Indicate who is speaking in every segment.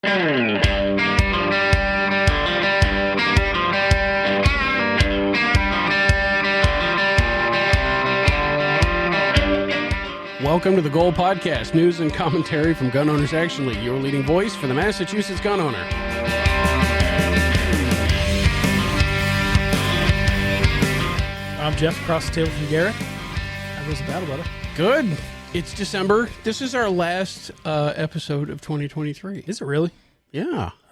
Speaker 1: Welcome to the Goal Podcast, news and commentary from Gun Owners Action League, your leading voice for the Massachusetts gun owner.
Speaker 2: I'm Jeff, across the table from Garrett. How goes the battle, brother?
Speaker 1: Good. It's December. This is our last episode of 2023.
Speaker 2: Is it really?
Speaker 1: Yeah.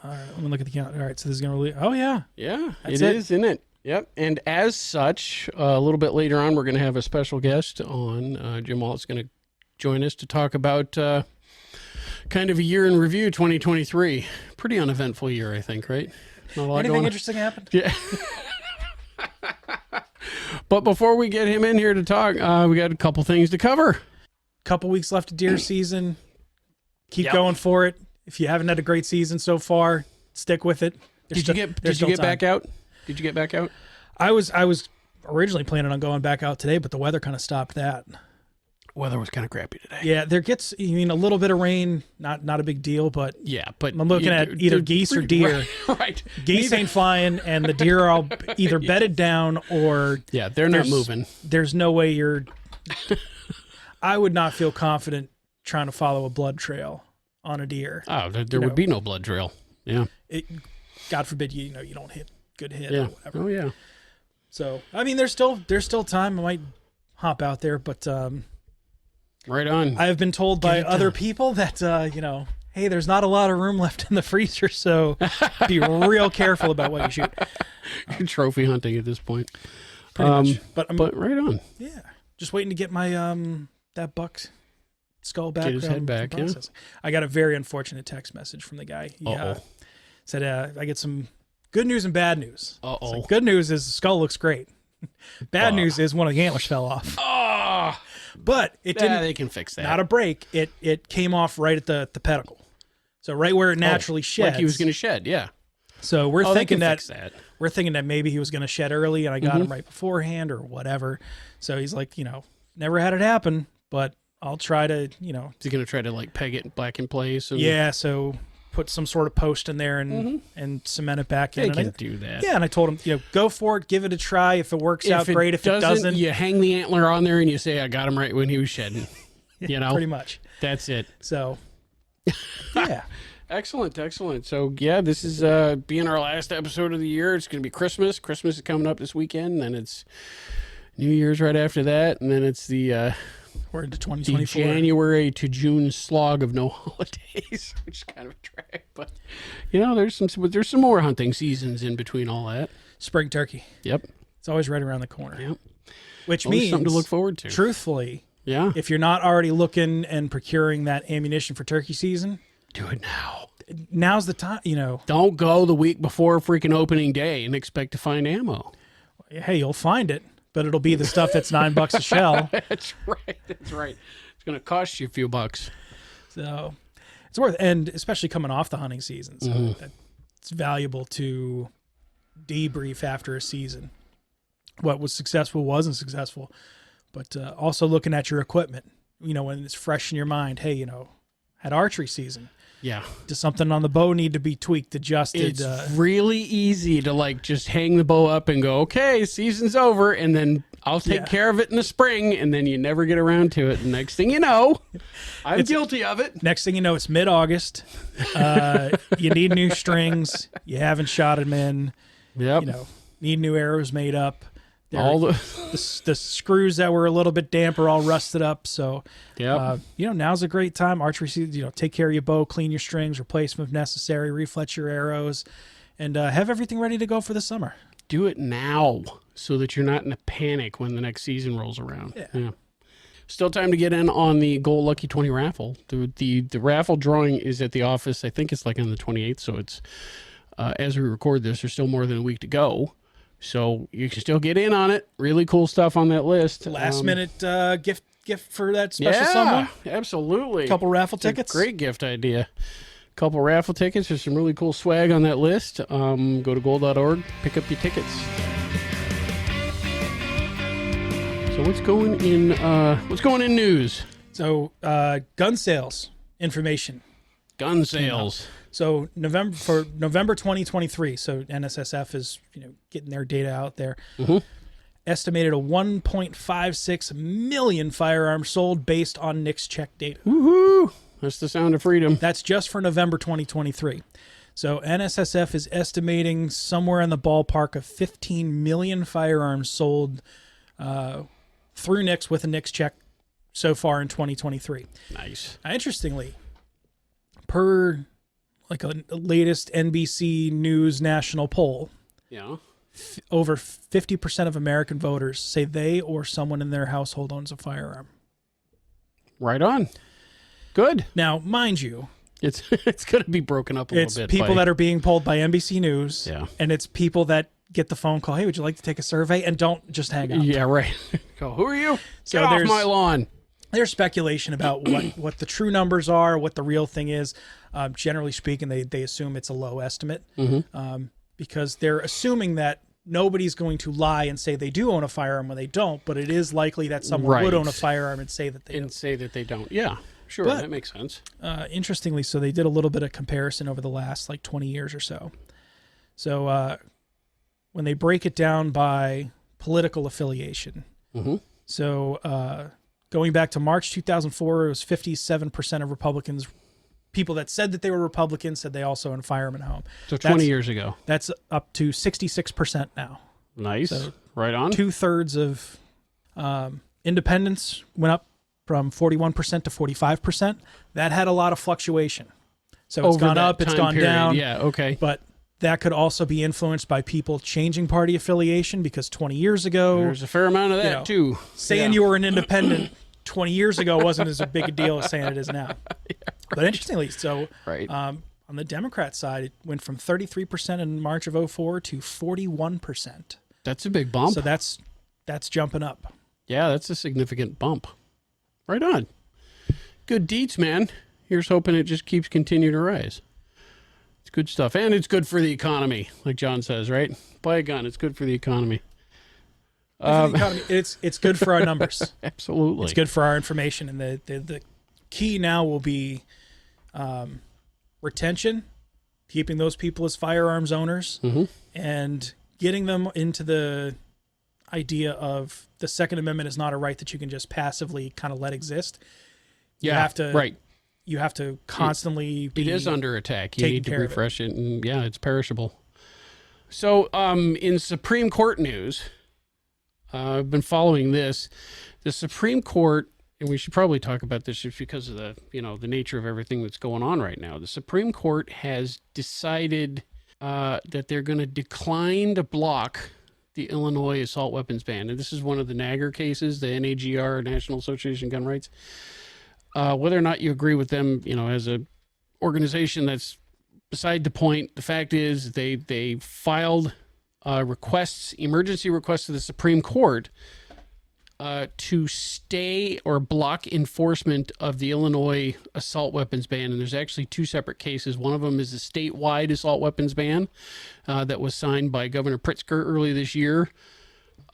Speaker 2: All right, let me look at the count. All right, so this is going to release. Oh, yeah.
Speaker 1: Yeah,
Speaker 2: That's
Speaker 1: it is, isn't it? Yep. And as such, a little bit later on, we're going to have a special guest on. Jim Wallace is going to join us to talk about kind of a year in review, 2023. Pretty uneventful year, I think, right? Not a lot
Speaker 2: Anything interesting happened?
Speaker 1: Yeah. But before we get him in here to talk, we got a couple things to cover.
Speaker 2: Couple weeks left of deer season. Keep going for it. If you haven't had a great season so far, stick with it.
Speaker 1: Did you get back out? Did you get back out?
Speaker 2: I was originally planning on going back out today, but the weather kind of stopped that.
Speaker 1: Weather was kind of crappy today.
Speaker 2: Yeah, there gets, a little bit of rain, not a big deal, but
Speaker 1: yeah, but
Speaker 2: I'm looking at either geese or deer.
Speaker 1: Right.
Speaker 2: Geese ain't flying, and the deer are all either bedded down or
Speaker 1: they're not moving.
Speaker 2: There's no way I would not feel confident trying to follow a blood trail on a deer.
Speaker 1: Oh, there would be no blood trail. Yeah.
Speaker 2: God forbid you don't hit good hit
Speaker 1: or
Speaker 2: whatever.
Speaker 1: Oh yeah.
Speaker 2: So there's still time. I might hop out there, but
Speaker 1: right on.
Speaker 2: I have been told by other people that hey, there's not a lot of room left in the freezer, so be real careful about what you shoot.
Speaker 1: Trophy hunting at this point.
Speaker 2: Pretty much. But
Speaker 1: right on.
Speaker 2: Yeah. Just waiting to get my that buck's skull back.
Speaker 1: Get his head back, yeah.
Speaker 2: I got a very unfortunate text message from the guy. He said, I get some good news and bad news. So good news is the skull looks great. Bad news is one of the antlers fell off. But it didn't.
Speaker 1: They can fix that.
Speaker 2: Not a break. It came off right at the pedicle. So right where it naturally sheds.
Speaker 1: Like he was going to shed, yeah.
Speaker 2: So we're thinking that maybe he was going to shed early and I got him right beforehand or whatever. So he's like, never had it happen, but I'll try to,
Speaker 1: Is he going to try to like peg it back in place?
Speaker 2: So put some sort of post in there and cement it back in.
Speaker 1: They can do that.
Speaker 2: Yeah, and I told him, go for it, give it a try. If it works out, great. If it doesn't,
Speaker 1: you hang the antler on there and you say, I got him right when he was shedding.
Speaker 2: Pretty much.
Speaker 1: That's it.
Speaker 2: So, yeah.
Speaker 1: Excellent. So, this is being our last episode of the year. It's going to be Christmas. Christmas is coming up this weekend, and then it's New Year's right after that, and then it's the
Speaker 2: we're into 2024.
Speaker 1: The January to June slog of no holidays, which is kind of a drag. But there's some more hunting seasons in between all that.
Speaker 2: Spring turkey.
Speaker 1: Yep.
Speaker 2: It's always right around the corner.
Speaker 1: Yep.
Speaker 2: Which means
Speaker 1: something to look forward to.
Speaker 2: Truthfully, if you're not already looking and procuring that ammunition for turkey season,
Speaker 1: do it now.
Speaker 2: Now's the time.
Speaker 1: Don't go the week before freaking opening day and expect to find ammo.
Speaker 2: Hey, you'll find it. But it'll be the stuff that's $9 a shell.
Speaker 1: That's right. It's going to cost you a few bucks.
Speaker 2: So it's worth, and especially coming off the hunting season. So it's valuable to debrief after a season. What was successful wasn't successful. But also looking at your equipment, when it's fresh in your mind. Hey, had archery season.
Speaker 1: Yeah.
Speaker 2: Does something on the bow need to be tweaked, adjusted?
Speaker 1: It's really easy to just hang the bow up and go, okay, season's over, and then I'll take care of it in the spring, and then you never get around to it. And next thing you know, I'm guilty of it.
Speaker 2: Next thing you know, it's mid-August. You need new strings. You haven't shot them in.
Speaker 1: Yep.
Speaker 2: Need new arrows made up.
Speaker 1: All the
Speaker 2: screws that were a little bit damp are all rusted up. So,
Speaker 1: yep.
Speaker 2: Now's a great time. Archery season, take care of your bow, clean your strings, replace them if necessary, refletch your arrows, and have everything ready to go for the summer.
Speaker 1: Do it now so that you're not in a panic when the next season rolls around. Yeah. Still time to get in on the Goal Lucky 20 raffle. The raffle drawing is at the office. I think it's on the 28th. So it's as we record this, there's still more than a week to go. So you can still get in on it. Really cool stuff on that list.
Speaker 2: Last minute gift for that special someone.
Speaker 1: Absolutely.
Speaker 2: A couple raffle tickets.
Speaker 1: Great gift idea. Couple raffle tickets. There's some really cool swag on that list. Go to goal.org, pick up your tickets. So what's going in news?
Speaker 2: So gun sales information.
Speaker 1: Gun sales.
Speaker 2: So November 2023. So NSSF is getting their data out there. Estimated a 1.56 million firearms sold based on NICS check data.
Speaker 1: Woohoo! That's the sound of freedom.
Speaker 2: That's just for November 2023. So NSSF is estimating somewhere in the ballpark of 15 million firearms sold through NICS with a NICS check so far in 2023.
Speaker 1: Nice.
Speaker 2: Interestingly, per like a latest NBC News national poll, over 50% of American voters say they or someone in their household owns a firearm.
Speaker 1: Right on. Good.
Speaker 2: Now, mind you,
Speaker 1: it's going to be broken up a little bit.
Speaker 2: It's people that are being polled by NBC News, and it's people that get the phone call, hey, would you like to take a survey? And don't just hang up.
Speaker 1: Yeah, right. Go, who are you?
Speaker 2: So
Speaker 1: Get off my lawn.
Speaker 2: There's speculation about what the true numbers are, what the real thing is. Generally speaking, they assume it's a low estimate because they're assuming that nobody's going to lie and say they do own a firearm when they don't, but it is likely that someone would own a firearm and say that they don't.
Speaker 1: Yeah, sure, but, that makes sense.
Speaker 2: Interestingly, so they did a little bit of comparison over the last 20 years or so. So when they break it down by political affiliation, so going back to March 2004, it was 57% of Republicans. People that said that they were Republicans said they also own a firearm at home.
Speaker 1: So 20 years ago.
Speaker 2: That's up to 66% now.
Speaker 1: Nice. So right on.
Speaker 2: 2/3 of independents went up from 41% to 45%. That had a lot of fluctuation. So it's gone up, it's gone down.
Speaker 1: Yeah, okay.
Speaker 2: But that could also be influenced by people changing party affiliation because 20 years ago...
Speaker 1: There's a fair amount of that, too.
Speaker 2: Saying you were an independent 20 years ago wasn't as big a deal as saying it is now. But interestingly, so on the Democrat side, it went from 33% in March of 2004 to 41%.
Speaker 1: That's a big bump.
Speaker 2: So that's jumping up.
Speaker 1: Yeah, that's a significant bump. Right on. Good deeds, man. Here's hoping it just keeps continuing to rise. It's good stuff. And it's good for the economy, like John says, right? Buy a gun. It's good for the economy.
Speaker 2: It's good for our numbers.
Speaker 1: Absolutely.
Speaker 2: It's good for our information. And the key now will be retention, keeping those people as firearms owners, and getting them into the idea of the Second Amendment is not a right that you can just passively kind of let exist. You have to, you have to constantly
Speaker 1: it is under attack. You need to refresh it, and it's perishable. So in Supreme Court news, I've been following this. The Supreme Court, and we should probably talk about this just because of the the nature of everything that's going on right now. The Supreme Court has decided that they're going to decline to block the Illinois assault weapons ban. And this is one of the NAGR cases, the NAGR, National Association of Gun Rights. Whether or not you agree with them, as a organization, that's beside the point. The fact is they filed emergency requests to the Supreme Court to stay or block enforcement of the Illinois assault weapons ban. And there's actually two separate cases. One of them is a statewide assault weapons ban that was signed by Governor Pritzker early this year.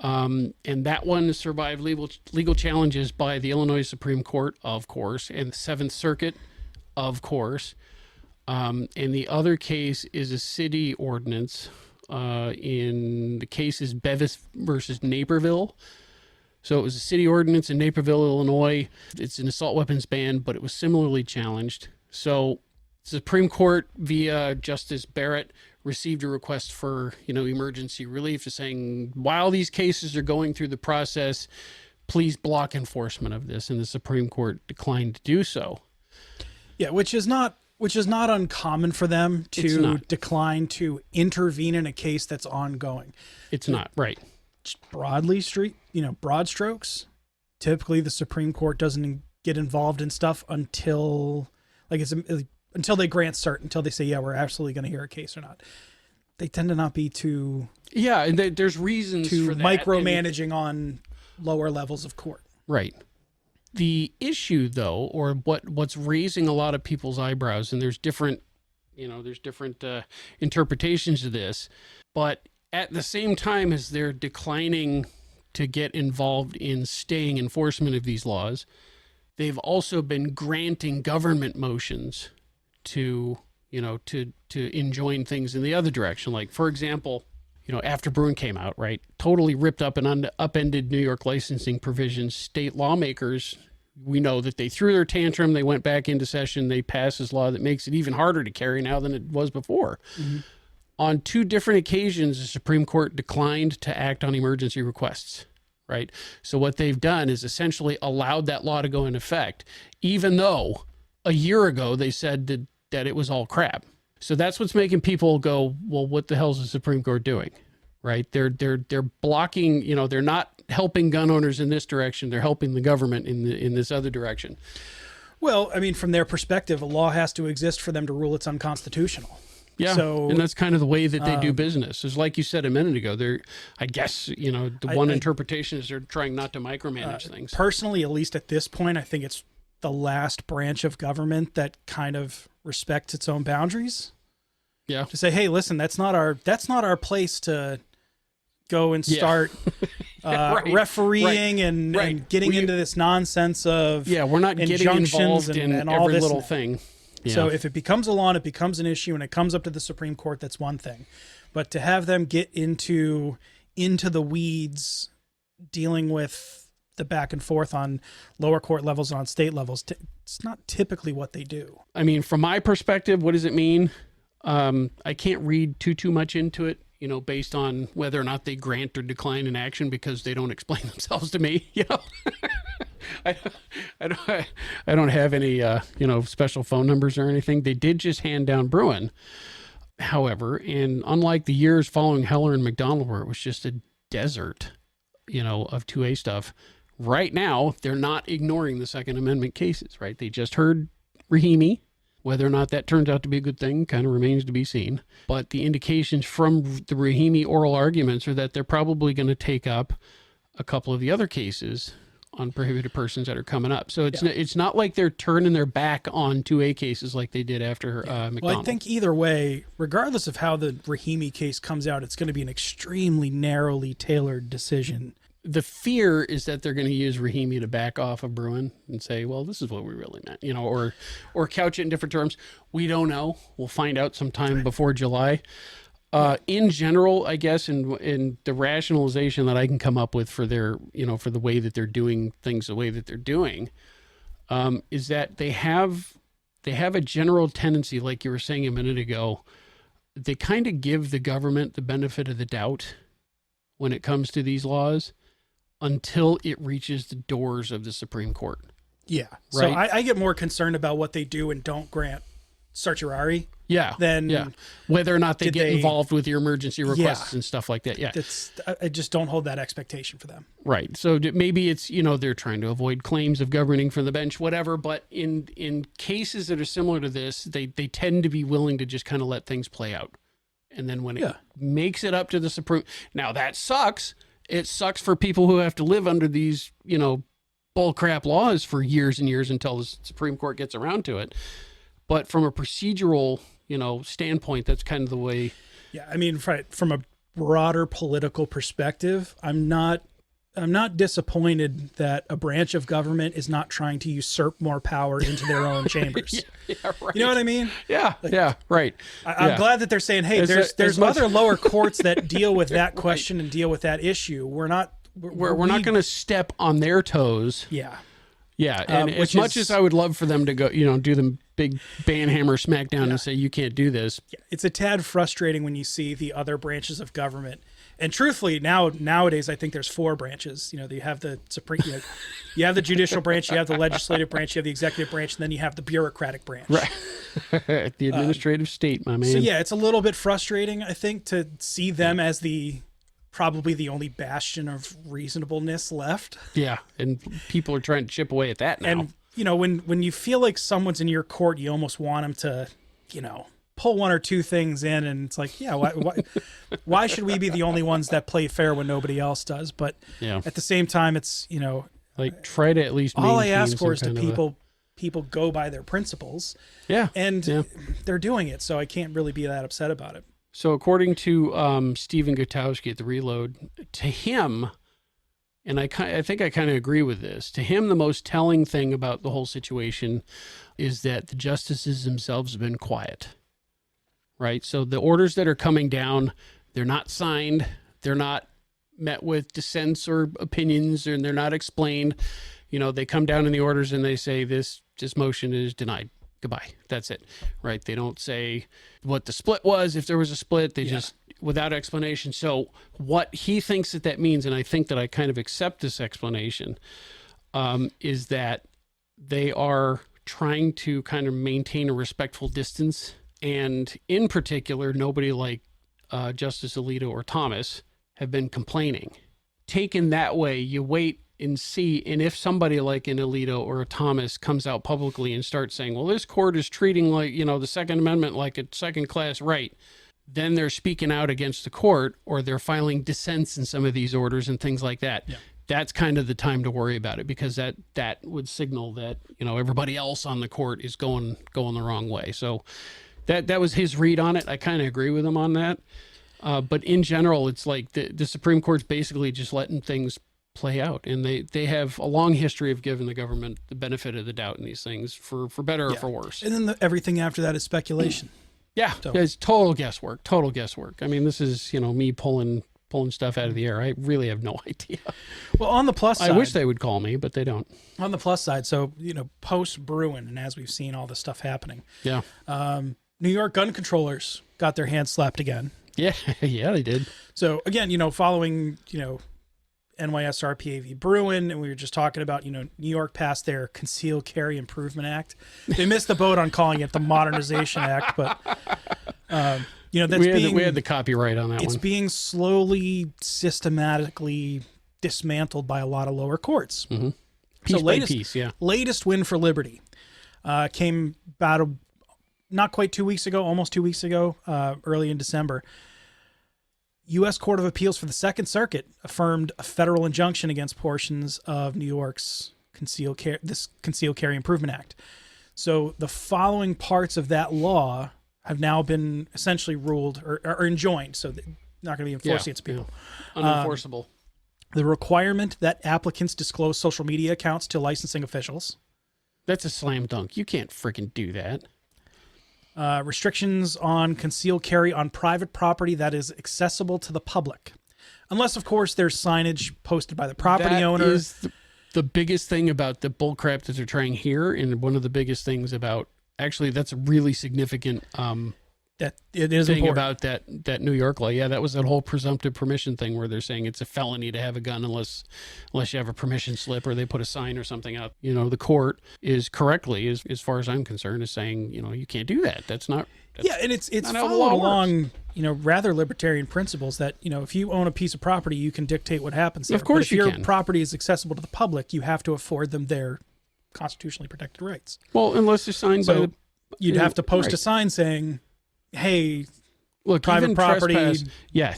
Speaker 1: And that one survived legal challenges by the Illinois Supreme Court, of course, and the Seventh Circuit, of course. And the other case is a city ordinance. In the case is Bevis versus Naperville. So it was a city ordinance in Naperville, Illinois. It's an assault weapons ban, but it was similarly challenged. So the Supreme Court, via Justice Barrett, received a request for, emergency relief, just saying, while these cases are going through the process, please block enforcement of this. And the Supreme Court declined to do so.
Speaker 2: Yeah, which is not uncommon for them to decline to intervene in a case that's ongoing.
Speaker 1: It's not, right.
Speaker 2: Broad strokes. Typically, the Supreme Court doesn't get involved in stuff until they grant cert, until they say, yeah, we're absolutely going to hear a case or not. They tend to not be too...
Speaker 1: Yeah, and there's reasons for that.
Speaker 2: Micromanaging on lower levels of court.
Speaker 1: Right. The issue, though, or what's raising a lot of people's eyebrows, and there's different interpretations of this, but at the same time as they're declining to get involved in staying enforcement of these laws, they've also been granting government motions to, to enjoin things in the other direction. Like, for example, after Bruin came out, right, totally ripped up and upended New York licensing provisions. State lawmakers, we know that they threw their tantrum. They went back into session. They passed this law that makes it even harder to carry now than it was before. Mm-hmm. On 2 different occasions, the Supreme Court declined to act on emergency requests, right? So what they've done is essentially allowed that law to go into effect, even though a year ago they said that it was all crap. So that's what's making people go, well, what the hell is the Supreme Court doing, right? They're blocking, they're not helping gun owners in this direction. They're helping the government in this other direction.
Speaker 2: Well, I mean, from their perspective, a law has to exist for them to rule it's unconstitutional.
Speaker 1: Yeah,
Speaker 2: so,
Speaker 1: and that's kind of the way that they do business. Is like you said a minute ago, I guess, interpretation is they're trying not to micromanage things.
Speaker 2: Personally, at least at this point, I think it's the last branch of government that kind of respects its own boundaries.
Speaker 1: Yeah.
Speaker 2: To say, hey, listen, that's not our place to go and start refereeing and getting into this nonsense of
Speaker 1: we're not getting involved in
Speaker 2: all
Speaker 1: every
Speaker 2: this
Speaker 1: little thing. Yeah.
Speaker 2: So if it becomes a law and it becomes an issue and it comes up to the Supreme Court, that's one thing. But to have them get into the weeds dealing with the back and forth on lower court levels and on state levels, it's not typically what they do.
Speaker 1: I mean, from my perspective, what does it mean? I can't read too much into it, based on whether or not they grant or decline an action because they don't explain themselves to me, I don't have any, special phone numbers or anything. They did just hand down Bruin, however, and unlike the years following Heller and McDonald, where it was just a desert, of 2A stuff, right now, they're not ignoring the Second Amendment cases, right? They just heard Rahimi. Whether or not that turns out to be a good thing kind of remains to be seen. But the indications from the Rahimi oral arguments are that they're probably going to take up a couple of the other cases on prohibited persons that are coming up. So it's not like they're turning their back on 2A cases like they did after McDonald.
Speaker 2: Well, I think either way, regardless of how the Rahimi case comes out, it's going to be an extremely narrowly tailored decision.
Speaker 1: The fear is that they're going to use Rahimi to back off of Bruin and say, well, this is what we really meant, or couch it in different terms. We don't know. We'll find out sometime before July. In general, I guess, in the rationalization that I can come up with for their, for the way that they're doing things the way that they're doing, is that they have a general tendency, like you were saying a minute ago, they kind of give the government the benefit of the doubt when it comes to these laws until it reaches the doors of the Supreme Court.
Speaker 2: Yeah. So I get more concerned about what they do and don't grant certiorari. Than
Speaker 1: whether or not they get involved with your emergency requests and stuff like that. Yeah.
Speaker 2: I just don't hold that expectation for them.
Speaker 1: Right. So maybe it's, they're trying to avoid claims of governing from the bench, whatever. But in cases that are similar to this, they tend to be willing to just kind of let things play out. And then when it makes it up to the Supreme, now that sucks. It sucks for people who have to live under these, bull crap laws for years and years until the Supreme Court gets around to it. But from a procedural, standpoint, that's kind of the way.
Speaker 2: Yeah. I mean, from a broader political perspective, I'm not disappointed that a branch of government is not trying to usurp more power into their own chambers.
Speaker 1: Right.
Speaker 2: You know what I mean?
Speaker 1: Yeah. Right.
Speaker 2: I'm glad that they're saying, hey, there's other lower courts that deal with that question and deal with that issue. We're not
Speaker 1: going to step on their toes.
Speaker 2: Yeah.
Speaker 1: Yeah. And as much as I would love for them to go, do the big banhammer smackdown and say, you can't do this.
Speaker 2: Yeah. It's a tad frustrating when you see the other branches of government. And truthfully, nowadays, I think there's 4 branches. You have the Supreme, you have the judicial branch, you have the legislative branch, you have the executive branch, and then you have the bureaucratic branch.
Speaker 1: Right. The administrative state, my man.
Speaker 2: So yeah, it's a little bit frustrating, I think, to see them as probably the only bastion of reasonableness left.
Speaker 1: Yeah, and people are trying to chip away at that now.
Speaker 2: And when you feel like someone's in your court, you almost want them to, pull 1 or 2 things in, and it's like, why should we be the only ones that play fair when nobody else does? But at the same time, it's
Speaker 1: try to at least
Speaker 2: all I ask for is that people go by their principles.
Speaker 1: Yeah,
Speaker 2: and they're doing it, so I can't really be that upset about it.
Speaker 1: So according to Stephen Gutowski at The Reload, to him, and I think I kind of agree with this, to him the most telling thing about the whole situation is that the justices themselves have been quiet. right? So the orders that are coming down, they're not signed. They're not met with dissents or opinions, and they're not explained. You know, they come down in the orders and they say this motion is denied. Goodbye. That's it, right? They don't say what the split was. If there was a split, they just, without explanation. So what he thinks that means, and I think that I kind of accept this explanation, is that they are trying to kind of maintain a respectful distance. And in particular, nobody like Justice Alito or Thomas have been complaining. Taken that way, you wait and see, and if somebody like an Alito or a Thomas comes out publicly and starts saying, well, this court is treating like, you know, the Second Amendment like a second-class right, then they're speaking out against the court, or they're filing dissents in some of these orders and things like that. Yeah. That's kind of the time to worry about it, because that would signal that, you know, everybody else on the court is going the wrong way. So that was his read on it. I kind of agree with him on that. But in general, it's like the Supreme Court's basically just letting things play out, and they have a long history of giving the government the benefit of the doubt in these things, for better or for worse.
Speaker 2: And then everything after that is speculation.
Speaker 1: Yeah, so it's total guesswork. I mean, this is, you know, me pulling stuff out of the air. I really have no idea.
Speaker 2: Well, on the plus side,
Speaker 1: I wish they would call me, but they don't.
Speaker 2: On the plus side, so, you know, post Bruin, and as we've seen all this stuff happening, New York gun controllers got their hands slapped again.
Speaker 1: Yeah, they did.
Speaker 2: So again, you know, following, you know, NYSRPA v. Bruin, and we were just talking about, you know, New York passed their Concealed Carry Improvement Act. They missed the boat on calling it the Modernization Act, but you know, we
Speaker 1: had the copyright on that one.
Speaker 2: It's being slowly, systematically dismantled by a lot of lower courts.
Speaker 1: Mm-hmm. Piece by piece, yeah.
Speaker 2: Latest win for Liberty came about not quite 2 weeks ago, almost 2 weeks ago, early in December. U.S. Court of Appeals for the Second Circuit affirmed a federal injunction against portions of New York's Concealed Carry Improvement Act. So the following parts of that law have now been essentially ruled or enjoined, so they're not going to be enforced against people.
Speaker 1: Unenforceable.
Speaker 2: The requirement that applicants disclose social media accounts to licensing officials.
Speaker 1: That's a slam dunk. You can't freaking do that.
Speaker 2: Restrictions on concealed carry on private property that is accessible to the public. Unless, of course, there's signage posted by the property owner.
Speaker 1: That is the biggest thing about the bullcrap that they're trying here, and one of the biggest things about, actually, that's a really significant
Speaker 2: that it is
Speaker 1: thing
Speaker 2: important.
Speaker 1: about that New York law. Yeah, that was that whole presumptive permission thing where they're saying it's a felony to have a gun unless you have a permission slip or they put a sign or something out. You know, the court is correctly, as far as I'm concerned, is saying, you know, you can't do that. That's not.
Speaker 2: And it's followed along, you know, rather libertarian principles that, you know, if you own a piece of property, you can dictate what happens there.
Speaker 1: Of course,
Speaker 2: but if your property is accessible to the public, you have to afford them their constitutionally protected rights.
Speaker 1: Well, unless they're signed by the.
Speaker 2: You'd have to post a sign saying, hey,
Speaker 1: look,
Speaker 2: private property.
Speaker 1: Yeah,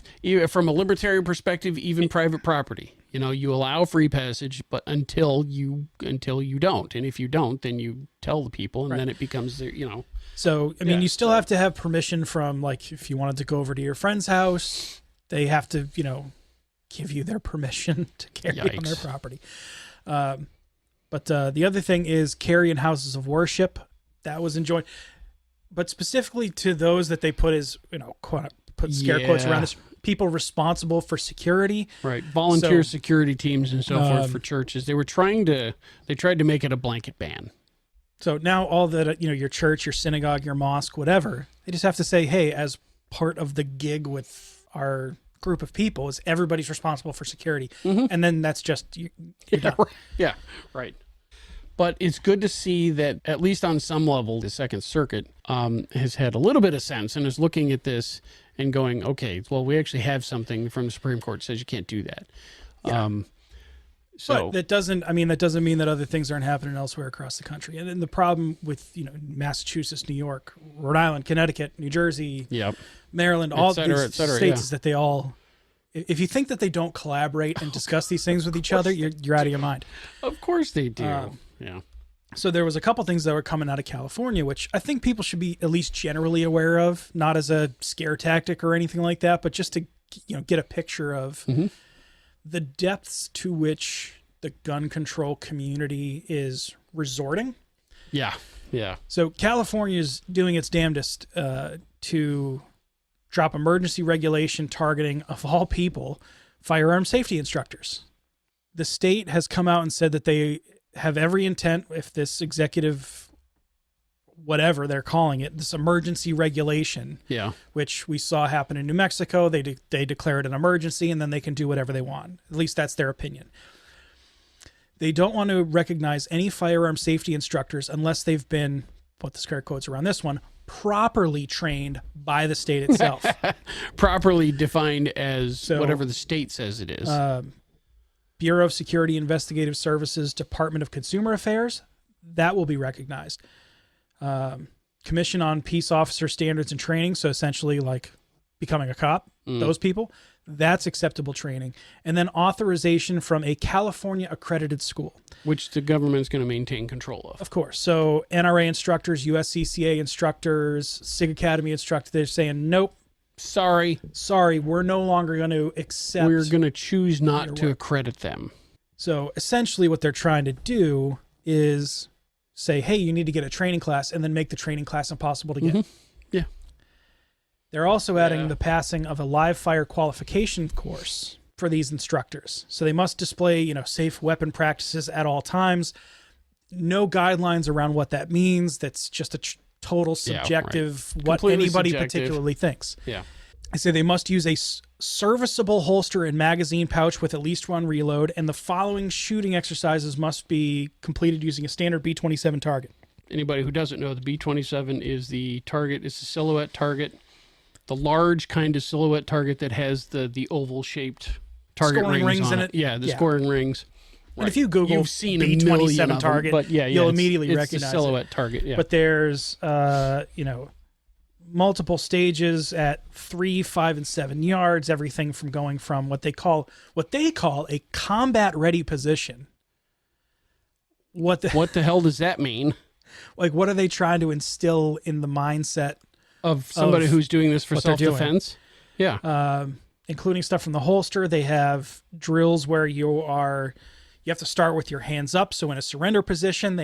Speaker 1: from a libertarian perspective, even private property. You know, you allow free passage, but until you don't, and if you don't, then you tell the people, and then it becomes their, you know.
Speaker 2: So I mean, you still have to have permission from, like, if you wanted to go over to your friend's house, they have to, you know, give you their permission to carry on their property. But the other thing is carry in houses of worship. That was enjoined. But specifically to those that they put as, you know, put scare quotes around this, people responsible for security.
Speaker 1: Right. Volunteer security teams and so forth for churches. They tried to make it a blanket ban.
Speaker 2: So now all that, you know, your church, your synagogue, your mosque, whatever, they just have to say, hey, as part of the gig with our group of people, is everybody's responsible for security. Mm-hmm. And then that's just, you're done.
Speaker 1: Yeah, right. But it's good to see that, at least on some level, the Second Circuit has had a little bit of sense and is looking at this and going, okay, well, we actually have something from the Supreme Court that says you can't do that.
Speaker 2: Yeah. But that doesn't mean that other things aren't happening elsewhere across the country. And then the problem with, you know, Massachusetts, New York, Rhode Island, Connecticut, New Jersey, Maryland, all these states is that they all, if you think that they don't collaborate and discuss these things with each other, you're out of your mind.
Speaker 1: Of course they do. Yeah.
Speaker 2: So there was a couple things that were coming out of California, which I think people should be at least generally aware of, not as a scare tactic or anything like that, but just to, you know, get a picture of the depths to which the gun control community is resorting.
Speaker 1: Yeah. Yeah.
Speaker 2: So California is doing its damnedest to drop emergency regulation targeting, of all people, firearm safety instructors. The state has come out and said that they have every intent, if this executive, whatever they're calling it, this emergency regulation, which we saw happen in New Mexico, they declare it an emergency and then they can do whatever they want. At least that's their opinion. They don't want to recognize any firearm safety instructors unless they've been, put the scare quotes around this one, properly trained by the state itself.
Speaker 1: Properly defined as whatever the state says it is.
Speaker 2: Bureau of Security Investigative Services, Department of Consumer Affairs, that will be recognized. Commission on Peace Officer Standards and Training, so essentially like becoming a cop, those people, that's acceptable training. And then authorization from a California accredited school.
Speaker 1: Which the government's going to maintain control of.
Speaker 2: Of course. So NRA instructors, USCCA instructors, SIG Academy instructors, they're saying, nope. Sorry, we're no longer going to accept.
Speaker 1: We're going to choose not to accredit them.
Speaker 2: So essentially what they're trying to do is say, hey, you need to get a training class, and then make the training class impossible to get.
Speaker 1: Yeah.
Speaker 2: They're also adding the passing of a live fire qualification course for these instructors. So they must display, safe weapon practices at all times. No guidelines around what that means. That's just a total subjective, what
Speaker 1: completely
Speaker 2: anybody
Speaker 1: subjective.
Speaker 2: Particularly thinks.
Speaker 1: Yeah.
Speaker 2: I say they must use a serviceable holster and magazine pouch with at least one reload, and the following shooting exercises must be completed using a standard B-27 target.
Speaker 1: Anybody who doesn't know, the B-27 is the target. It's a silhouette target, the large kind of silhouette target that has the oval-shaped target rings on it. Yeah, the scoring rings.
Speaker 2: And if you Google
Speaker 1: You've seen
Speaker 2: B-27 target,
Speaker 1: but
Speaker 2: you'll immediately recognize
Speaker 1: it's a silhouette target. Yeah.
Speaker 2: But there's, multiple stages at 3, 5, and 7 yards. Everything from going from what they call a combat-ready position. What the
Speaker 1: hell does that mean?
Speaker 2: Like, what are they trying to instill in the mindset
Speaker 1: of somebody who's doing this for self-defense? Yeah.
Speaker 2: Including stuff from the holster. They have drills where you have to start with your hands up. So in a surrender position,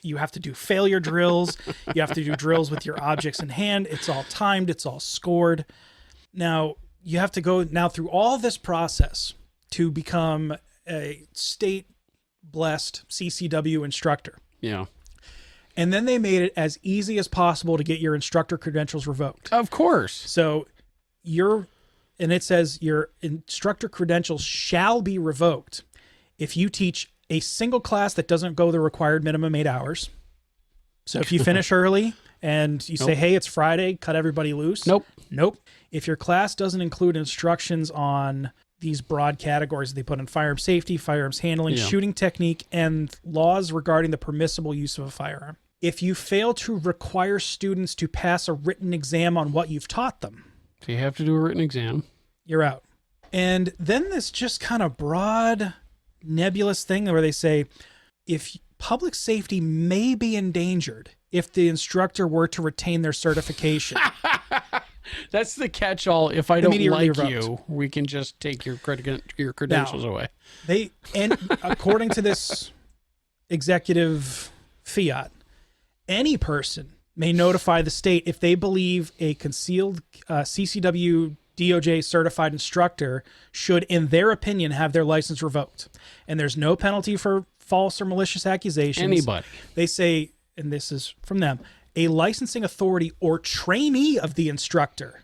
Speaker 2: you have to do failure drills. You have to do drills with your objects in hand. It's all timed. It's all scored. Now, you have to go through all this process to become a state-blessed CCW instructor.
Speaker 1: Yeah.
Speaker 2: And then they made it as easy as possible to get your instructor credentials revoked.
Speaker 1: Of course.
Speaker 2: So and it says your instructor credentials shall be revoked if you teach a single class that doesn't go the required minimum 8 hours. So if you finish early and you say, hey, it's Friday, cut everybody loose.
Speaker 1: Nope.
Speaker 2: If your class doesn't include instructions on these broad categories they put in firearms safety, firearms handling, shooting technique, and laws regarding the permissible use of a firearm. If you fail to require students to pass a written exam on what you've taught them.
Speaker 1: So you have to do a written exam.
Speaker 2: You're out. And then this just kind of broad, nebulous thing where they say, if public safety may be endangered if the instructor were to retain their certification.
Speaker 1: That's the catch-all. If I don't like you, we can just take your credentials away.
Speaker 2: And according to this executive fiat, any person may notify the state if they believe a concealed CCW DOJ certified instructor should, in their opinion, have their license revoked. And there's no penalty for false or malicious accusations.
Speaker 1: Anybody.
Speaker 2: They say, and this is from them, a licensing authority or trainee of the instructor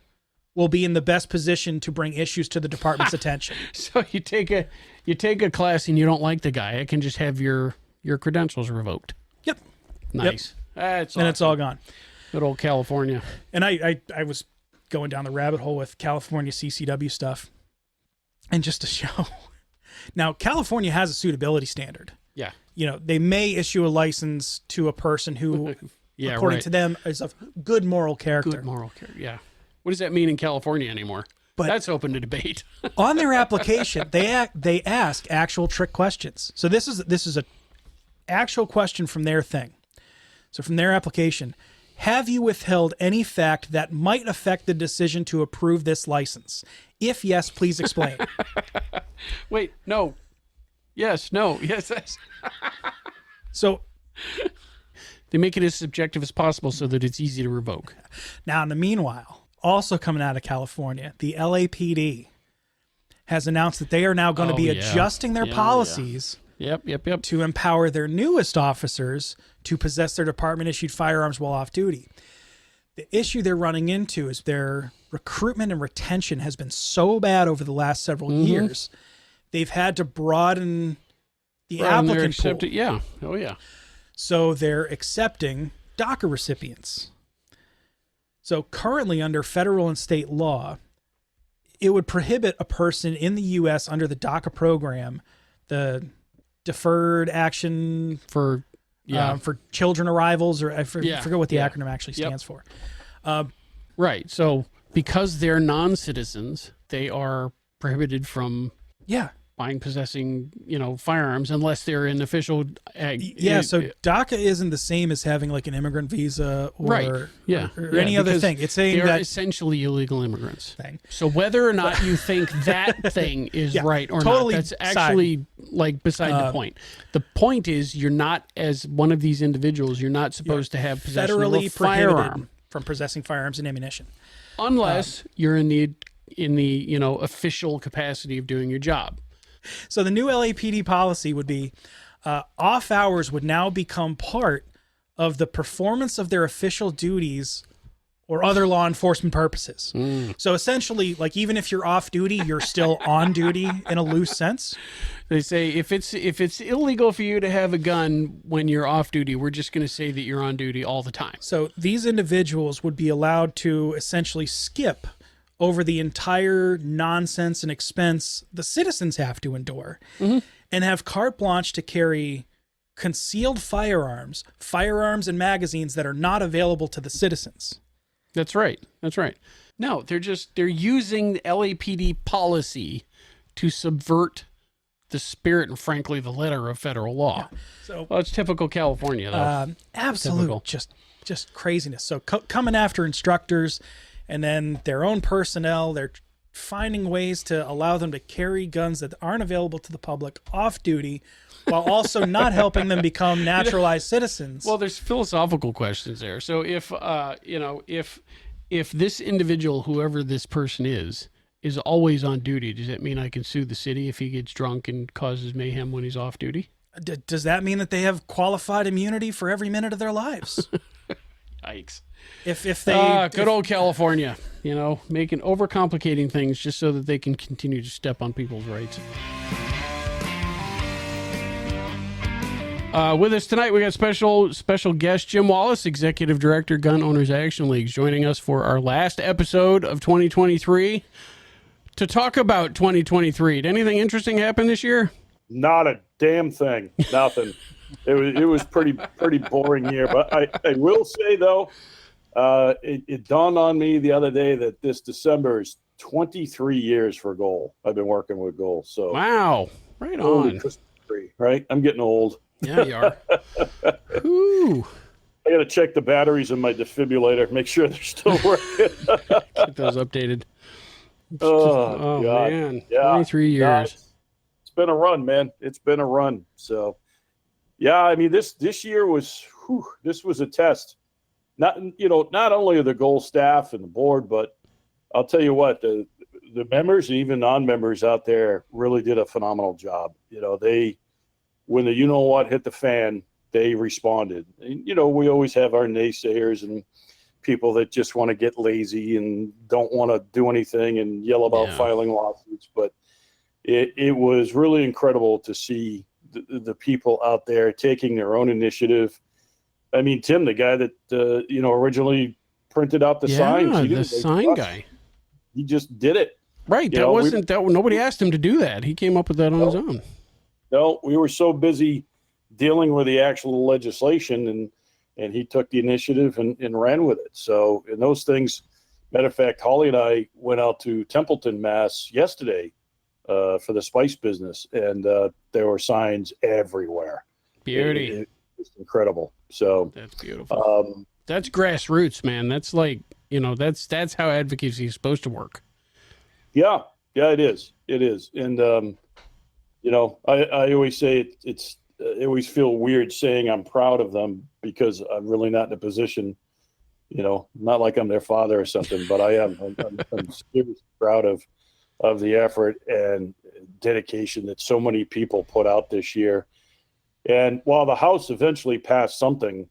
Speaker 2: will be in the best position to bring issues to the department's attention.
Speaker 1: So you take a class and you don't like the guy, it can just have your credentials revoked.
Speaker 2: Yep.
Speaker 1: Nice.
Speaker 2: Yep. It's all gone.
Speaker 1: Good old California.
Speaker 2: And I was going down the rabbit hole with California CCW stuff. And just to show. Now, California has a suitability standard.
Speaker 1: Yeah.
Speaker 2: They may issue a license to a person who, according to them, is of good moral character.
Speaker 1: Good moral character, yeah. What does that mean in California anymore? But that's open to debate.
Speaker 2: On their application, they ask actual trick questions. So this is a actual question from their thing. So from their application, have you withheld any fact that might affect the decision to approve this license? If yes, please explain.
Speaker 1: Wait, no. Yes, no, yes.
Speaker 2: So
Speaker 1: They make it as subjective as possible so that it's easy to revoke.
Speaker 2: Now, in the meanwhile, also coming out of California, the LAPD has announced that they are now going to be adjusting their policies
Speaker 1: Yep.
Speaker 2: to empower their newest officers to possess their department-issued firearms while off duty. The issue they're running into is their recruitment and retention has been so bad over the last several years. They've had to broaden the applicant pool.
Speaker 1: Yeah. Oh, yeah.
Speaker 2: So they're accepting DACA recipients. So currently under federal and state law, it would prohibit a person in the U.S. under the DACA program, the Deferred Action for Children Arrivals, or I forget what the acronym actually stands for.
Speaker 1: Right. So because they're non-citizens, they are prohibited from buying, possessing, firearms unless they're an official.
Speaker 2: So DACA isn't the same as having like an immigrant visa or any other thing. It's saying
Speaker 1: they're
Speaker 2: that
Speaker 1: essentially illegal immigrants. So whether or not you think that thing is right or not, that's actually like beside the point. The point is you're not, as one of these individuals, you're not supposed to have possession of a firearm
Speaker 2: from possessing firearms and ammunition,
Speaker 1: unless you're in the official capacity of doing your job.
Speaker 2: So the new LAPD policy would be off hours would now become part of the performance of their official duties or other law enforcement purposes. So essentially, like, even if you're off duty, you're still on duty in a loose sense.
Speaker 1: They say if it's illegal for you to have a gun when you're off duty, we're just going to say that you're on duty all the time.
Speaker 2: So these individuals would be allowed to essentially skip over the entire nonsense and expense the citizens have to endure, and have carte blanche to carry concealed firearms and magazines that are not available to the citizens.
Speaker 1: That's right. No, they're using the LAPD policy to subvert the spirit and, frankly, the letter of federal law. So it's typical California, though.
Speaker 2: Absolute, just craziness. So coming after instructors. And then their own personnel, they're finding ways to allow them to carry guns that aren't available to the public off duty, while also not helping them become naturalized citizens.
Speaker 1: Well, there's philosophical questions there. So if this individual, whoever this person is always on duty, does that mean I can sue the city if he gets drunk and causes mayhem when he's off duty?
Speaker 2: Does that mean that they have qualified immunity for every minute of their lives?
Speaker 1: Yikes.
Speaker 2: If they
Speaker 1: good old California, making overcomplicating things just so that they can continue to step on people's rights. With us tonight, we got special guest Jim Wallace, Executive Director, Gun Owners Action Leagues, joining us for our last episode of 2023 to talk about 2023. Did anything interesting happen this year?
Speaker 3: Not a damn thing. Nothing. It was pretty boring year. But I will say, though, it dawned on me the other day that this December is 23 years for Goal. I've been working with Goal. So
Speaker 1: wow, right on.
Speaker 3: Right, I'm getting old.
Speaker 1: Yeah, you are. Ooh.
Speaker 3: I got to check the batteries in my defibrillator, make sure they're still working.
Speaker 1: Get those updated.
Speaker 3: Oh God.
Speaker 1: Man, 23 years.
Speaker 3: God, it's been a run, man. It's been a run. So. Yeah, I mean this year was this was a test. Not only of the Goal staff and the board, but I'll tell you what, the members and even non-members out there really did a phenomenal job. When the hit the fan, they responded. And, we always have our naysayers and people that just want to get lazy and don't want to do anything and yell about filing lawsuits. But it was really incredible to see the people out there taking their own initiative. I mean, Tim, the guy that originally printed out the signs,
Speaker 1: the sign guy,
Speaker 3: he just did it.
Speaker 1: Right. Nobody asked him to do that. He came up with that on his own.
Speaker 3: No, we were so busy dealing with the actual legislation, and he took the initiative and ran with it. So, in those things, matter of fact, Holly and I went out to Templeton, Mass yesterday for the spice business, and there were signs everywhere.
Speaker 1: Beauty.
Speaker 3: It's incredible. So
Speaker 1: that's beautiful. That's grassroots, man. That's like, that's how advocacy is supposed to work. Yeah,
Speaker 3: it is. And, I always say it's I always feel weird saying I'm proud of them because I'm really not in a position, not like I'm their father or something, but I am. I'm seriously proud of the effort and dedication that so many people put out this year. And while the House eventually passed something,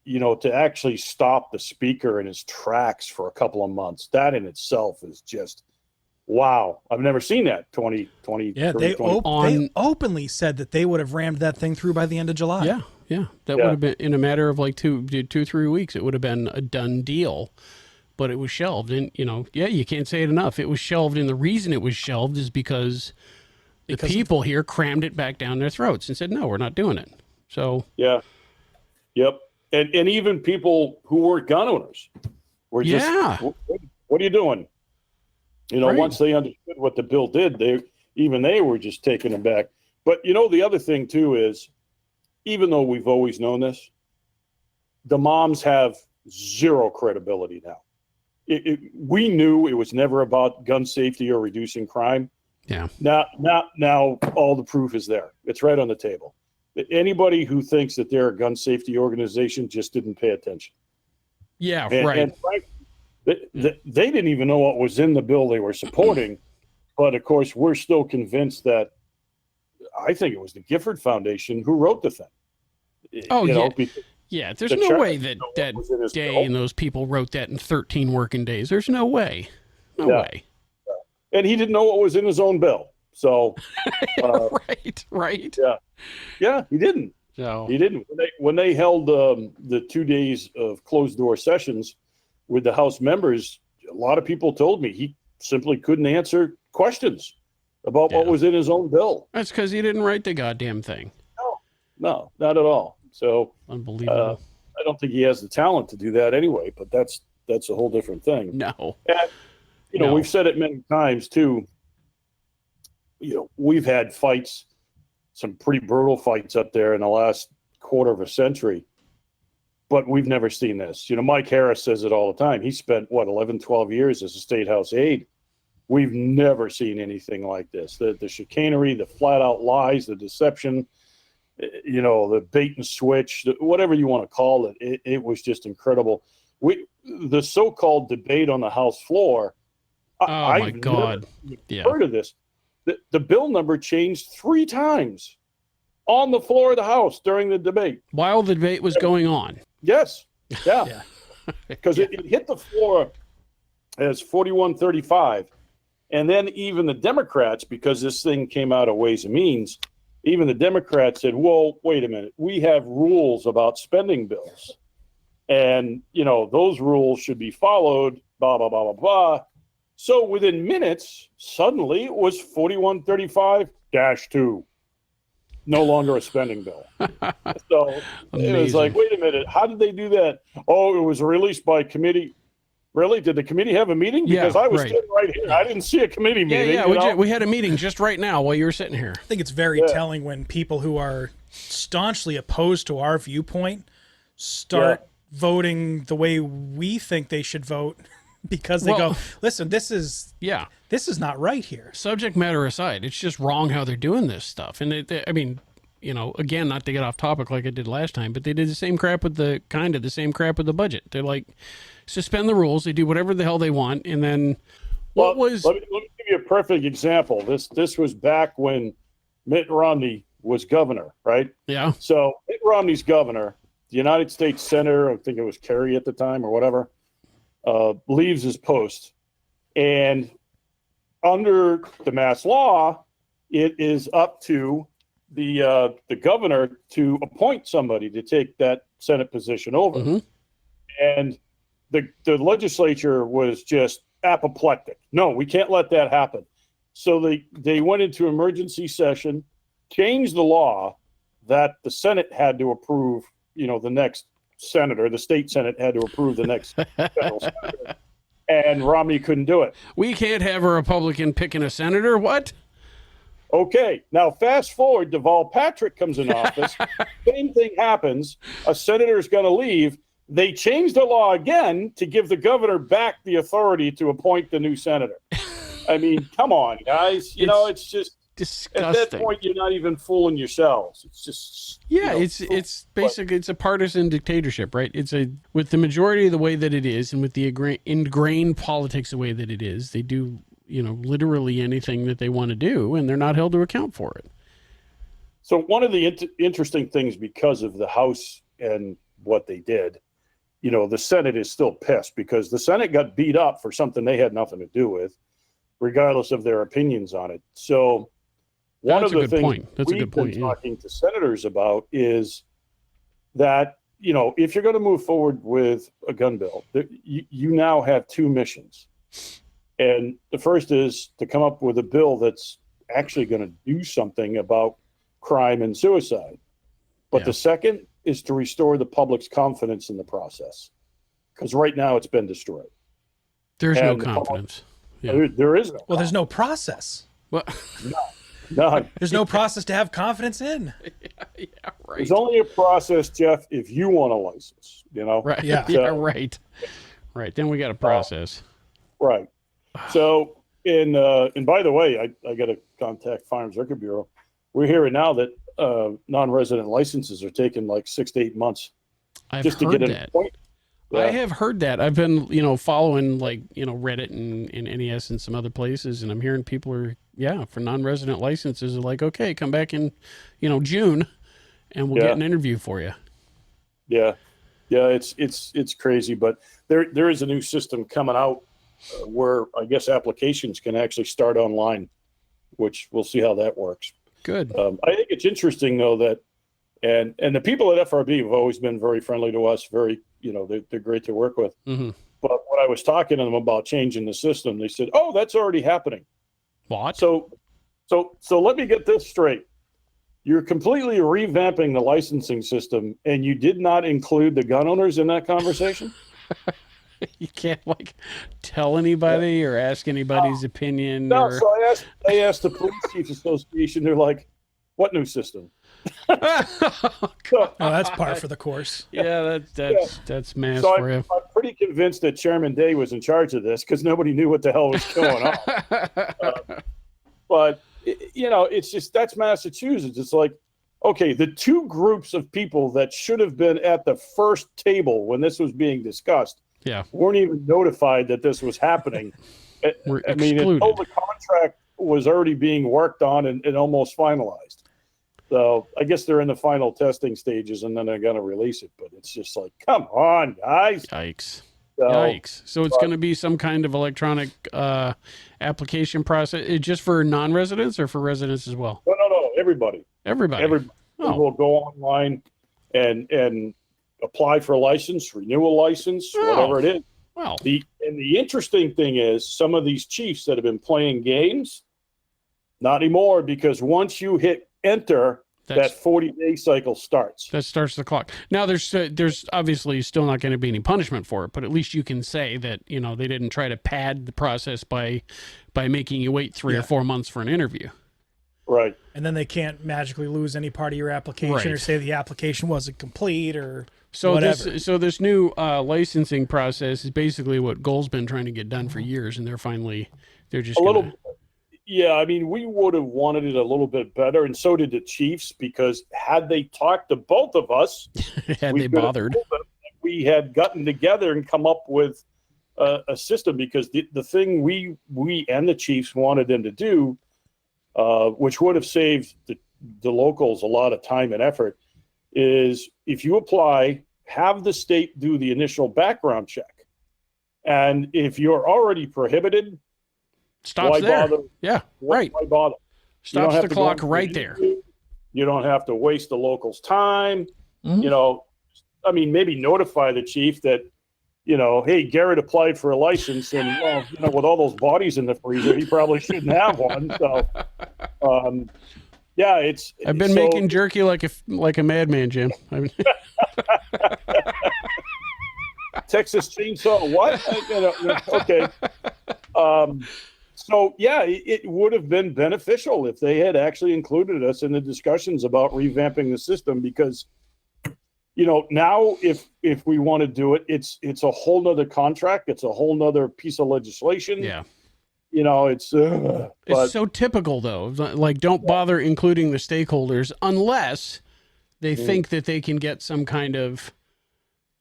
Speaker 3: to actually stop the speaker in his tracks for a couple of months, that in itself is just, wow. I've never seen that. 2020.
Speaker 2: Yeah, they openly said that they would have rammed that thing through by the end of July.
Speaker 1: Yeah. That would have been in a matter of like 3 weeks. It would have been a done deal, but it was shelved. And, you can't say it enough. It was shelved. And the reason it was shelved is because the people here crammed it back down their throats and said, no, we're not doing it. So,
Speaker 3: yeah. Yep. And even people who weren't gun owners were just, what are you doing?
Speaker 1: Right.
Speaker 3: Once they understood what the bill did, they were just taken aback. But, the other thing, too, is even though we've always known this, the moms have zero credibility now. We knew it was never about gun safety or reducing crime.
Speaker 1: Yeah.
Speaker 3: Now all the proof is there. It's right on the table. Anybody who thinks that they're a gun safety organization just didn't pay attention.
Speaker 1: Yeah,
Speaker 3: right. And they didn't even know what was in the bill they were supporting. But, of course, we're still convinced that I think it was the Gifford Foundation who wrote the thing.
Speaker 1: Oh, yeah. There's no way that Day and those people wrote that in 13 working days. There's no way. No way.
Speaker 3: And he didn't know what was in his own bill. So,
Speaker 1: right.
Speaker 3: Yeah, he didn't.
Speaker 1: No.
Speaker 3: He didn't. When they held the 2 days of closed door sessions with the House members, a lot of people told me he simply couldn't answer questions about what was in his own bill.
Speaker 1: That's because he didn't write the goddamn thing.
Speaker 3: No, not at all. So
Speaker 1: unbelievable.
Speaker 3: I don't think he has the talent to do that anyway, but that's a whole different thing.
Speaker 1: No.
Speaker 3: And, we've said it many times too. We've had fights, some pretty brutal fights up there in the last quarter of a century, but we've never seen this. Mike Harris says it all the time. He spent 11, 12 years as a state house aide. We've never seen anything like this. The chicanery, the flat out lies, the deception, the bait and switch, whatever you want to call it. It was just incredible. The so-called debate on the House floor.
Speaker 1: My God.
Speaker 3: Heard of this. The bill number changed 3 times on the floor of the House during the debate.
Speaker 1: While the debate was going on.
Speaker 3: Yes. Yeah. Because it hit the floor as 41-35. And then even the Democrats, because this thing came out of Ways and Means, even the Democrats said, whoa, wait a minute. We have rules about spending bills. And, those rules should be followed, blah, blah, blah, blah, blah. So within minutes, suddenly it was 4135-2. No longer a spending bill. So it was like, wait a minute, how did they do that? Oh, it was released by committee. Really? Did the committee have a meeting? Because I was sitting right here. I didn't see a committee meeting.
Speaker 1: Yeah, we had a meeting just right now while you were sitting here.
Speaker 2: I think it's very telling when people who are staunchly opposed to our viewpoint start voting the way we think they should vote. Because they go, listen, this is not right here.
Speaker 1: Subject matter aside, it's just wrong how they're doing this stuff. And again, not to get off topic like I did last time, but they did the same crap with the budget. They're like, suspend the rules. They do whatever the hell they want. And then let me
Speaker 3: give you a perfect example. This was back when Mitt Romney was governor, right?
Speaker 1: Yeah.
Speaker 3: So Mitt Romney's governor, the United States Senator, I think it was Kerry at the time or whatever, leaves his post, and under the mass law, it is up to the governor to appoint somebody to take that Senate position over.
Speaker 1: Mm-hmm.
Speaker 3: And the legislature was just apoplectic. No, we can't let that happen. So they went into emergency session, changed the law that the Senate had to approve. The next senator, the state Senate had to approve the next federal senator, and Romney couldn't do it.
Speaker 1: We can't have a Republican picking a senator. What?
Speaker 3: Okay, now fast forward, Deval Patrick comes in office. Same thing happens. A senator is going to leave. They change the law again to give the governor back the authority to appoint the new senator. I mean, come on, guys. It's just
Speaker 1: disgusting.
Speaker 3: At that point, you're not even fooling yourselves. It's just
Speaker 1: it's basically it's a partisan dictatorship, right? With the majority of the way that it is, and with the ingrained politics the way that it is, they do literally anything that they want to do, and they're not held to account for it.
Speaker 3: So one of the interesting things, because of the House and what they did, the Senate is still pissed because the Senate got beat up for something they had nothing to do with, regardless of their opinions on it. So one of the things we've been talking to senators about is that, if you're going to move forward with a gun bill, you now have two missions. And the first is to come up with a bill that's actually going to do something about crime and suicide. But the second is to restore the public's confidence in the process. Because right now it's been destroyed.
Speaker 1: There's no confidence.
Speaker 3: There is no.
Speaker 2: Well, there's no process.
Speaker 1: Well,
Speaker 3: no.
Speaker 2: There's no process to have confidence in.
Speaker 1: Yeah, right.
Speaker 3: There's only a process, Jeff, if you want a license,
Speaker 1: Right.
Speaker 2: Yeah.
Speaker 1: Right. Right. Then we got a process.
Speaker 3: Right. So, and by the way, I got to contact Farms Record Bureau. We're hearing now that non-resident licenses are taking like 6 to 8 months just to get an appointment. Yeah.
Speaker 1: I have heard that. I've been, following Reddit and NES and some other places, and I'm hearing people are, for non-resident licenses are like, okay, come back in, June, and we'll get an interview for you.
Speaker 3: Yeah, it's crazy, but there is a new system coming out where I guess applications can actually start online, which we'll see how that works.
Speaker 1: Good.
Speaker 3: I think it's interesting though that, and the people at FRB have always been very friendly to us. Very, they're great to work with.
Speaker 1: Mm-hmm.
Speaker 3: But when I was talking to them about changing the system, they said, "Oh, that's already happening."
Speaker 1: What?
Speaker 3: So let me get this straight. You're completely revamping the licensing system, and you did not include the gun owners in that conversation?
Speaker 1: You can't tell anybody or ask anybody's opinion.
Speaker 3: No. So I asked the Police Chiefs Association. They're like, "What new system?"
Speaker 2: That's par for the course.
Speaker 1: Yeah, that's mass
Speaker 3: so
Speaker 1: for you.
Speaker 3: I'm pretty convinced that Chairman Day was in charge of this because nobody knew what the hell was going on. But it's just, that's Massachusetts. It's like, okay, the two groups of people that should have been at the first table when this was being discussed weren't even notified that this was happening.
Speaker 1: We're
Speaker 3: I mean, until the contract was already being worked on and almost finalized. So I guess they're in the final testing stages, and then they're going to release it. But it's just like, come on, guys.
Speaker 1: Yikes. Yikes. So it's going to be some kind of electronic application process just for non-residents or for residents as well?
Speaker 3: No. Everybody.
Speaker 1: Everybody
Speaker 3: will go online and apply for a license, renew a license, whatever it is.
Speaker 1: Well,
Speaker 3: the interesting thing is some of these chiefs that have been playing games, not anymore, because once you hit enter, that 40-day cycle starts.
Speaker 1: That starts the clock. Now, there's obviously still not going to be any punishment for it, but at least you can say that they didn't try to pad the process by making you wait 3 or 4 months for an interview.
Speaker 3: Right.
Speaker 2: And then they can't magically lose any part of your application or say the application wasn't complete or whatever.
Speaker 1: This new licensing process is basically what Goal's been trying to get done for years, and they're just
Speaker 3: Yeah, I mean, we would have wanted it a little bit better, and so did the Chiefs, because had they talked to both of us, we had gotten together and come up with a system, because the thing we and the Chiefs wanted them to do, which would have saved the locals a lot of time and effort, is if you apply, have the state do the initial background check. And if you're already prohibited,
Speaker 1: stops there.
Speaker 3: Bother?
Speaker 1: Yeah, right.
Speaker 3: Why bother?
Speaker 1: Stops the clock right there.
Speaker 3: You don't have to waste the locals' time.
Speaker 1: Mm-hmm.
Speaker 3: I mean, maybe notify the chief that, hey, Garrett applied for a license, and with all those bodies in the freezer, he probably shouldn't have one. So, I've been making jerky like a madman, Jim. Texas Chainsaw, what? Okay. So, it would have been beneficial if they had actually included us in the discussions about revamping the system, because, now if we want to do it, it's a whole nother contract. It's a whole nother piece of legislation.
Speaker 1: Yeah.
Speaker 3: you know, it's
Speaker 1: so typical though. Like, don't bother including the stakeholders unless they think that they can get some kind of,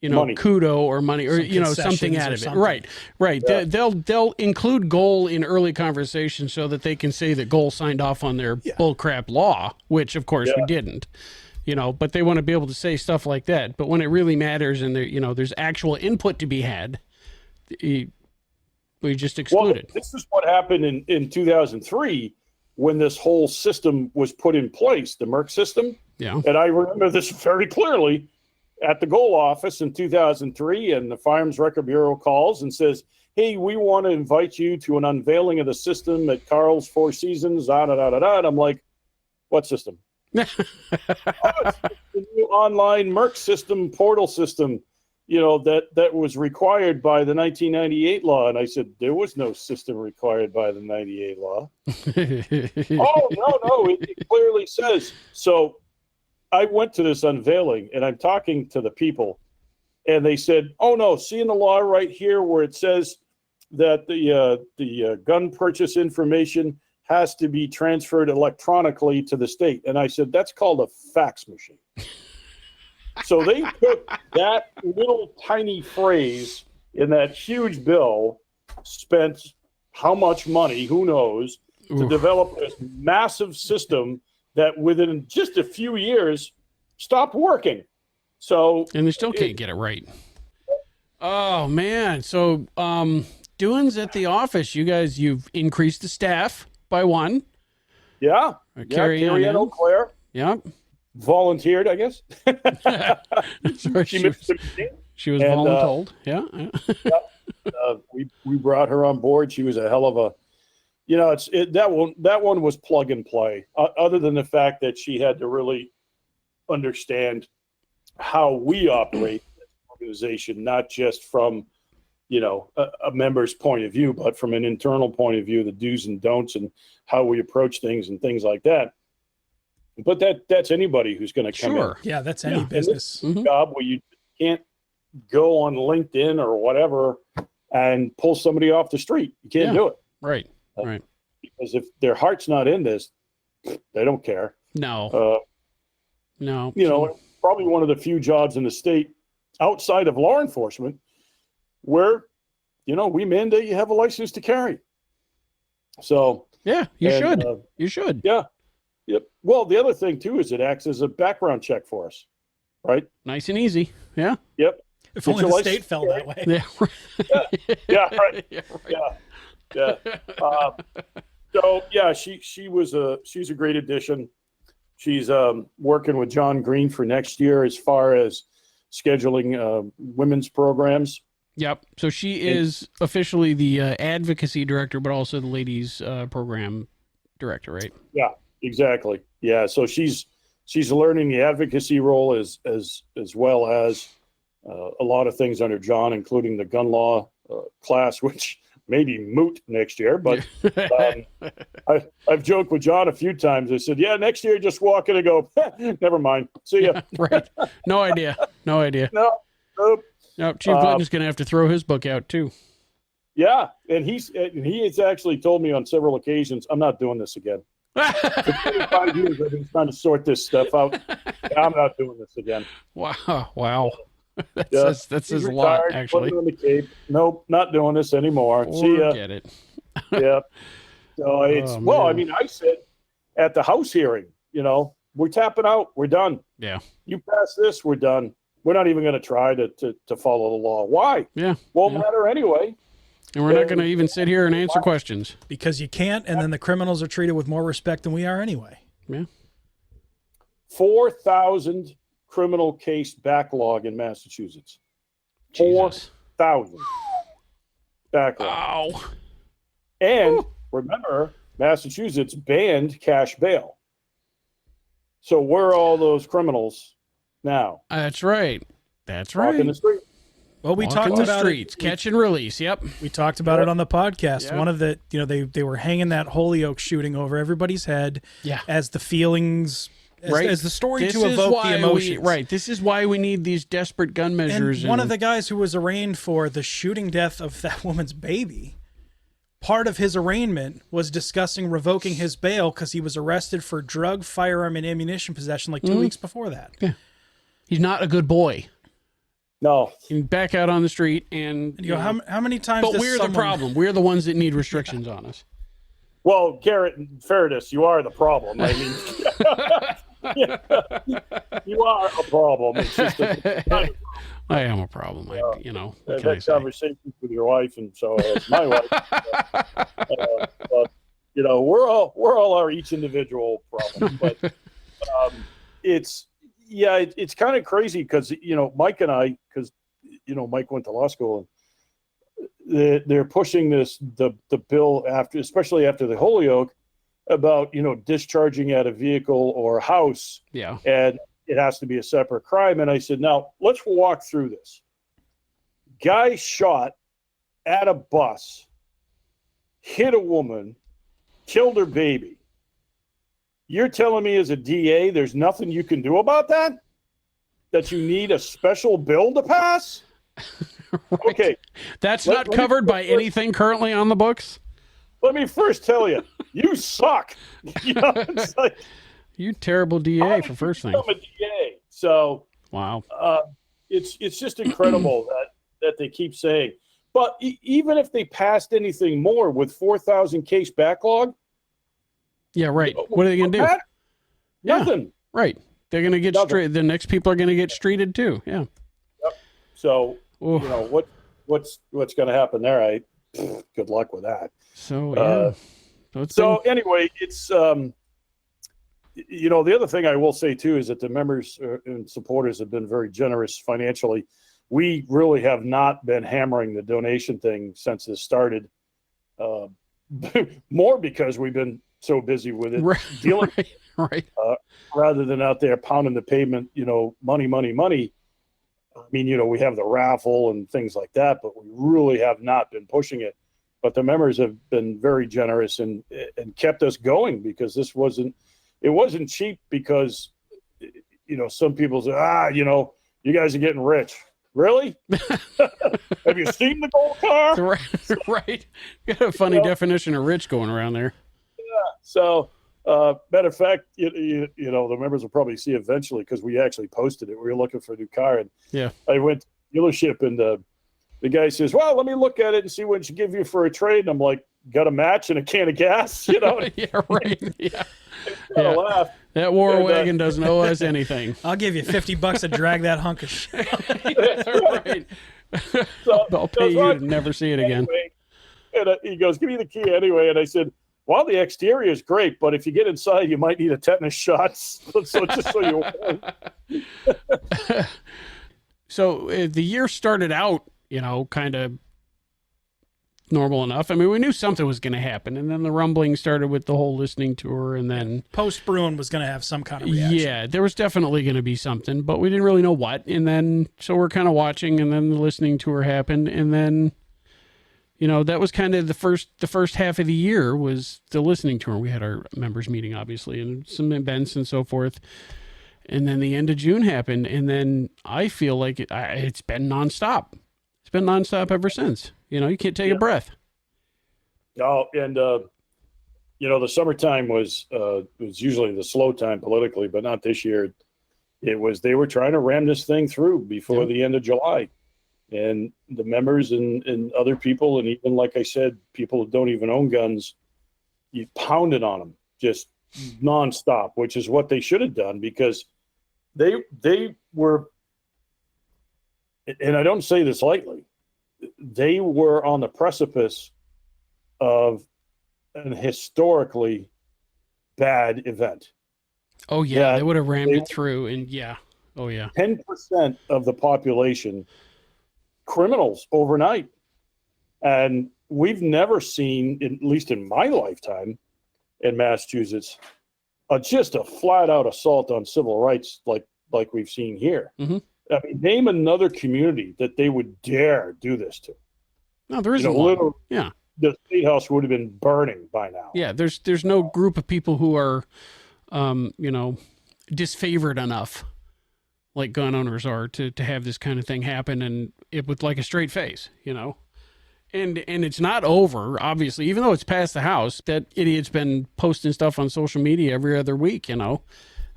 Speaker 1: you know,
Speaker 3: money.
Speaker 1: kudo or money or,
Speaker 2: Some
Speaker 1: you know, something
Speaker 2: concessions
Speaker 1: out
Speaker 2: or
Speaker 1: of it.
Speaker 2: something.
Speaker 1: Right.
Speaker 3: Yeah.
Speaker 1: They'll include Goal in early conversations so that they can say that Goal signed off on their bullcrap law, which of course we didn't. You know, but they want to be able to say stuff like that. But when it really matters and there, you know, there's actual input to be had, we just exclude it.
Speaker 3: This is what happened in 2003 when this whole system was put in place, the Merck system.
Speaker 1: Yeah.
Speaker 3: And I remember this very clearly at the Goal office in 2003, and the Firearms Record Bureau calls and says, hey, we want to invite you to an unveiling of the system at Carl's Four Seasons, da-da-da-da-da. And I'm like, what system? It's the new online Merck system, portal system, you know, that was required by the 1998 law. And I said, there was no system required by the 98 law. Oh, no, it clearly says. So I went to this unveiling and I'm talking to the people and they said, oh, no, see in the law right here where it says that the gun purchase information has to be transferred electronically to the state. And I said, that's called a fax machine. So they put that little tiny phrase in that huge bill, spent how much money, who knows, to develop this massive system that within just a few years stopped working. So,
Speaker 1: and they still can't get it right. Oh man. So, doings at the office, you guys, you've increased the staff by one.
Speaker 3: Yeah.
Speaker 1: Carrie
Speaker 3: Ann Eau Claire.
Speaker 1: Yep.
Speaker 3: Volunteered, I guess.
Speaker 1: Sorry, she was
Speaker 3: and,
Speaker 1: voluntold. Yeah.
Speaker 3: We brought her on board. She was a hell of a, you know, that one was plug and play. Other than the fact that she had to really understand how we operate as an organization, not just from, you know, a member's point of view, but from an internal point of view, the do's and don'ts and how we approach things and things like that. But that's anybody who's going to come in.
Speaker 2: Yeah, that's any business.
Speaker 3: Job where you can't go on LinkedIn or whatever and pull somebody off the street. You can't do it.
Speaker 1: Right.
Speaker 3: Because if their heart's not in this, they don't care.
Speaker 1: No.
Speaker 3: You know, probably one of the few jobs in the state outside of law enforcement where, you know, we mandate you have a license to carry. So
Speaker 1: yeah, you should. You should.
Speaker 3: Yeah. Yep. Well, the other thing too is it acts as a background check for us, right?
Speaker 1: Nice and easy. Yeah.
Speaker 3: Yep.
Speaker 2: If only the state felt that way.
Speaker 1: Yeah.
Speaker 3: Right. Yeah. So yeah, she's a great addition. She's working with John Green for next year as far as scheduling women's programs.
Speaker 1: Yep. So she is officially the advocacy director, but also the ladies program director, right?
Speaker 3: Yeah. Exactly. Yeah. So she's learning the advocacy role as well as a lot of things under John, including the gun law class, which may be moot next year. But I've joked with John a few times. I said, yeah, next year just walk in and go, never mind. See ya.
Speaker 1: Right. No idea.
Speaker 3: Nope.
Speaker 1: No, Chief Glidden's going to have to throw his book out too.
Speaker 3: Yeah. And he has actually told me on several occasions, I'm not doing this again. For 25 years, I've been trying to sort this stuff out. I'm not doing this again.
Speaker 1: Wow. That says a lot, actually.
Speaker 3: Put it on the Cape. Nope, not doing this anymore. See ya.
Speaker 1: Get it.
Speaker 3: Yeah. So I mean, I said at the House hearing, you know, we're tapping out. We're done.
Speaker 1: Yeah.
Speaker 3: You pass this, we're done. We're not even going to try to follow the law. Why?
Speaker 1: Yeah.
Speaker 3: Won't matter anyway.
Speaker 1: And we're not going to even sit here and answer questions.
Speaker 2: Because you can't, and then the criminals are treated with more respect than we are anyway.
Speaker 1: Yeah.
Speaker 3: 4,000 criminal case backlog in Massachusetts. 4,000 backlog.
Speaker 1: Wow.
Speaker 3: And remember, Massachusetts banned cash bail. So where are all those criminals now?
Speaker 1: That's right. That's
Speaker 3: Walk
Speaker 1: right.
Speaker 3: in the street.
Speaker 2: Well, we
Speaker 1: Walking
Speaker 2: talked
Speaker 1: the
Speaker 2: about
Speaker 1: streets, catch and release. Yep.
Speaker 2: We talked about it on the podcast.
Speaker 1: Yep.
Speaker 2: One of the, you know, they were hanging that Holyoke shooting over everybody's head.
Speaker 1: Yeah.
Speaker 2: As the feelings, as the story
Speaker 1: This
Speaker 2: to
Speaker 1: is
Speaker 2: evoke
Speaker 1: why
Speaker 2: the emotions.
Speaker 1: This is why we need these desperate gun measures.
Speaker 2: And one of the guys who was arraigned for the shooting death of that woman's baby part of his arraignment was discussing revoking his bail because he was arrested for drug, firearm, and ammunition possession like 2 weeks before that.
Speaker 1: Yeah. He's not a good boy.
Speaker 3: No.
Speaker 1: He's back out on the street and
Speaker 2: you know, how many times
Speaker 1: but we're the problem. We're the ones that need restrictions on us.
Speaker 3: Well, Garrett, in fairness, you are the problem. I mean, you are a problem. It's just
Speaker 1: I am a problem.
Speaker 3: I've had conversations with your wife, and so has my wife. But we're all our each individual problem. But it's kind of crazy because Mike and I, because Mike went to law school, and they're pushing the bill especially after the Holyoke, about discharging at a vehicle or house.
Speaker 1: Yeah.
Speaker 3: And it has to be a separate crime. And I said, now let's walk through this. Guy shot at a bus, hit a woman, killed her baby. You're telling me as a DA there's nothing you can do about that? That you need a special bill to pass?
Speaker 1: Right.
Speaker 3: Okay.
Speaker 1: That's not covered by anything currently on the books?
Speaker 3: Let me first tell you, you suck. It's like,
Speaker 1: you terrible DA for first thing.
Speaker 3: I'm a DA. So
Speaker 1: wow.
Speaker 3: It's just incredible that they keep saying. But even if they passed anything more with 4,000 case backlog.
Speaker 1: Yeah, right. What are they going to do?
Speaker 3: Nothing.
Speaker 1: Yeah, right. They're going to get straight. The next people are going to get streeted too. Yeah.
Speaker 3: Yep. So, what's going to happen there? Good luck with that.
Speaker 1: So, yeah.
Speaker 3: Anyway, it's, the other thing I will say too is that the members and supporters have been very generous financially. We really have not been hammering the donation thing since this started, more because we've been so busy with it, dealing,
Speaker 1: right.
Speaker 3: Rather than out there pounding the pavement, money. I mean, we have the raffle and things like that, but we really have not been pushing it. But the members have been very generous and kept us going, because it wasn't cheap, because, some people say, you guys are getting rich. Really? Have you seen the gold car?
Speaker 1: Right. Got a funny definition of rich going around there.
Speaker 3: Yeah. So, matter of fact, the members will probably see eventually, because we actually posted it. We were looking for a new car, and I went to the dealership, and the guy says, "Well, let me look at it and see what she give you for a trade." And I'm like, "Got a match and a can of gas?"
Speaker 1: Yeah, right. Yeah.
Speaker 3: Laugh.
Speaker 1: That war wagon doesn't owe us anything.
Speaker 2: I'll give you $50 to drag that hunk of shit.
Speaker 1: Right. I'll pay you to never see it again.
Speaker 3: And he goes, "Give me the key anyway." And I said, "Well, the exterior is great, but if you get inside, you might need a tetanus shot." So just so you know.
Speaker 1: So the year started out, kind of normal enough. I mean, we knew something was going to happen, and then the rumbling started with the whole listening tour, and then
Speaker 2: post Bruin was going to have some kind of reaction.
Speaker 1: Yeah, there was definitely going to be something, but we didn't really know what. And then so we're kind of watching, and then the listening tour happened, and then that was kind of the first half of the year was the listening tour. We had our members meeting, obviously, and some events and so forth. And then the end of June happened, and then I feel like it's been nonstop. It's been nonstop ever since. You can't take a breath.
Speaker 3: No, and the summertime was usually the slow time politically, but not this year. They were trying to ram this thing through before the end of July, and the members and other people, and even, like I said, people who don't even own guns, you pounded on them just nonstop, which is what they should have done, because they were, and I don't say this lightly, they were on the precipice of an historically bad event.
Speaker 1: Oh yeah, they would have rammed it through, and oh yeah,
Speaker 3: 10% of the population criminals overnight, and we've never seen, at least in my lifetime in Massachusetts, just a flat out assault on civil rights like we've seen here.
Speaker 1: Mm-hmm.
Speaker 3: I mean, name another community that they would dare do this to.
Speaker 1: No, there isn't one. Yeah.
Speaker 3: The state house would have been burning by now.
Speaker 1: Yeah, there's no group of people who are, disfavored enough, like gun owners are, to have this kind of thing happen, and it with like a straight face, And it's not over, obviously, even though it's past the House. That idiot's been posting stuff on social media every other week,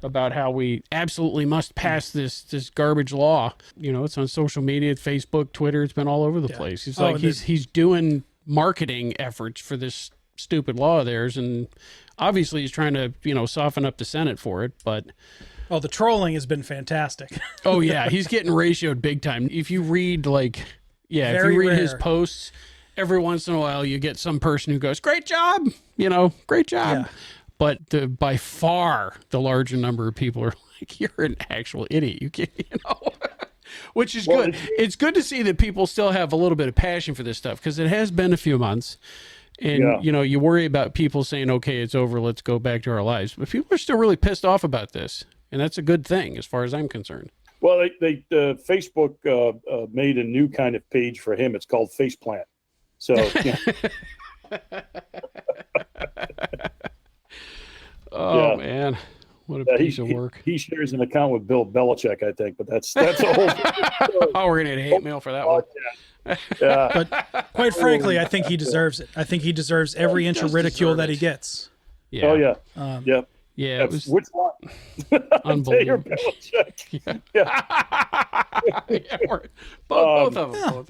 Speaker 1: about how we absolutely must pass this garbage law. It's on social media, Facebook, Twitter. It's been all over the place. It's like he's doing marketing efforts for this stupid law of theirs, and obviously he's trying to soften up the Senate for it. But
Speaker 2: the trolling has been fantastic.
Speaker 1: oh yeah, he's getting ratioed big time. If you read his posts, every once in a while you get some person who goes, "Great job," great job. Yeah. But by far the larger number of people are like, "You're an actual idiot. You can't," which is good. It's good to see that people still have a little bit of passion for this stuff, because it has been a few months. And, you worry about people saying, okay, it's over, let's go back to our lives. But people are still really pissed off about this. And that's a good thing as far as I'm concerned.
Speaker 3: Well, Facebook made a new kind of page for him. It's called Faceplant. So,
Speaker 1: Oh, man. What a piece of work.
Speaker 3: He shares an account with Bill Belichick, I think, but that's a whole
Speaker 1: oh, we're going to get hate mail for that one.
Speaker 2: Yeah. But quite frankly, I think he deserves it. I think he deserves every inch of ridicule that he gets.
Speaker 3: Yeah. Oh, yeah. Yep.
Speaker 1: Yeah.
Speaker 3: Which one?
Speaker 1: Unbelievable.
Speaker 3: Belichick.
Speaker 1: Yeah. Both of them,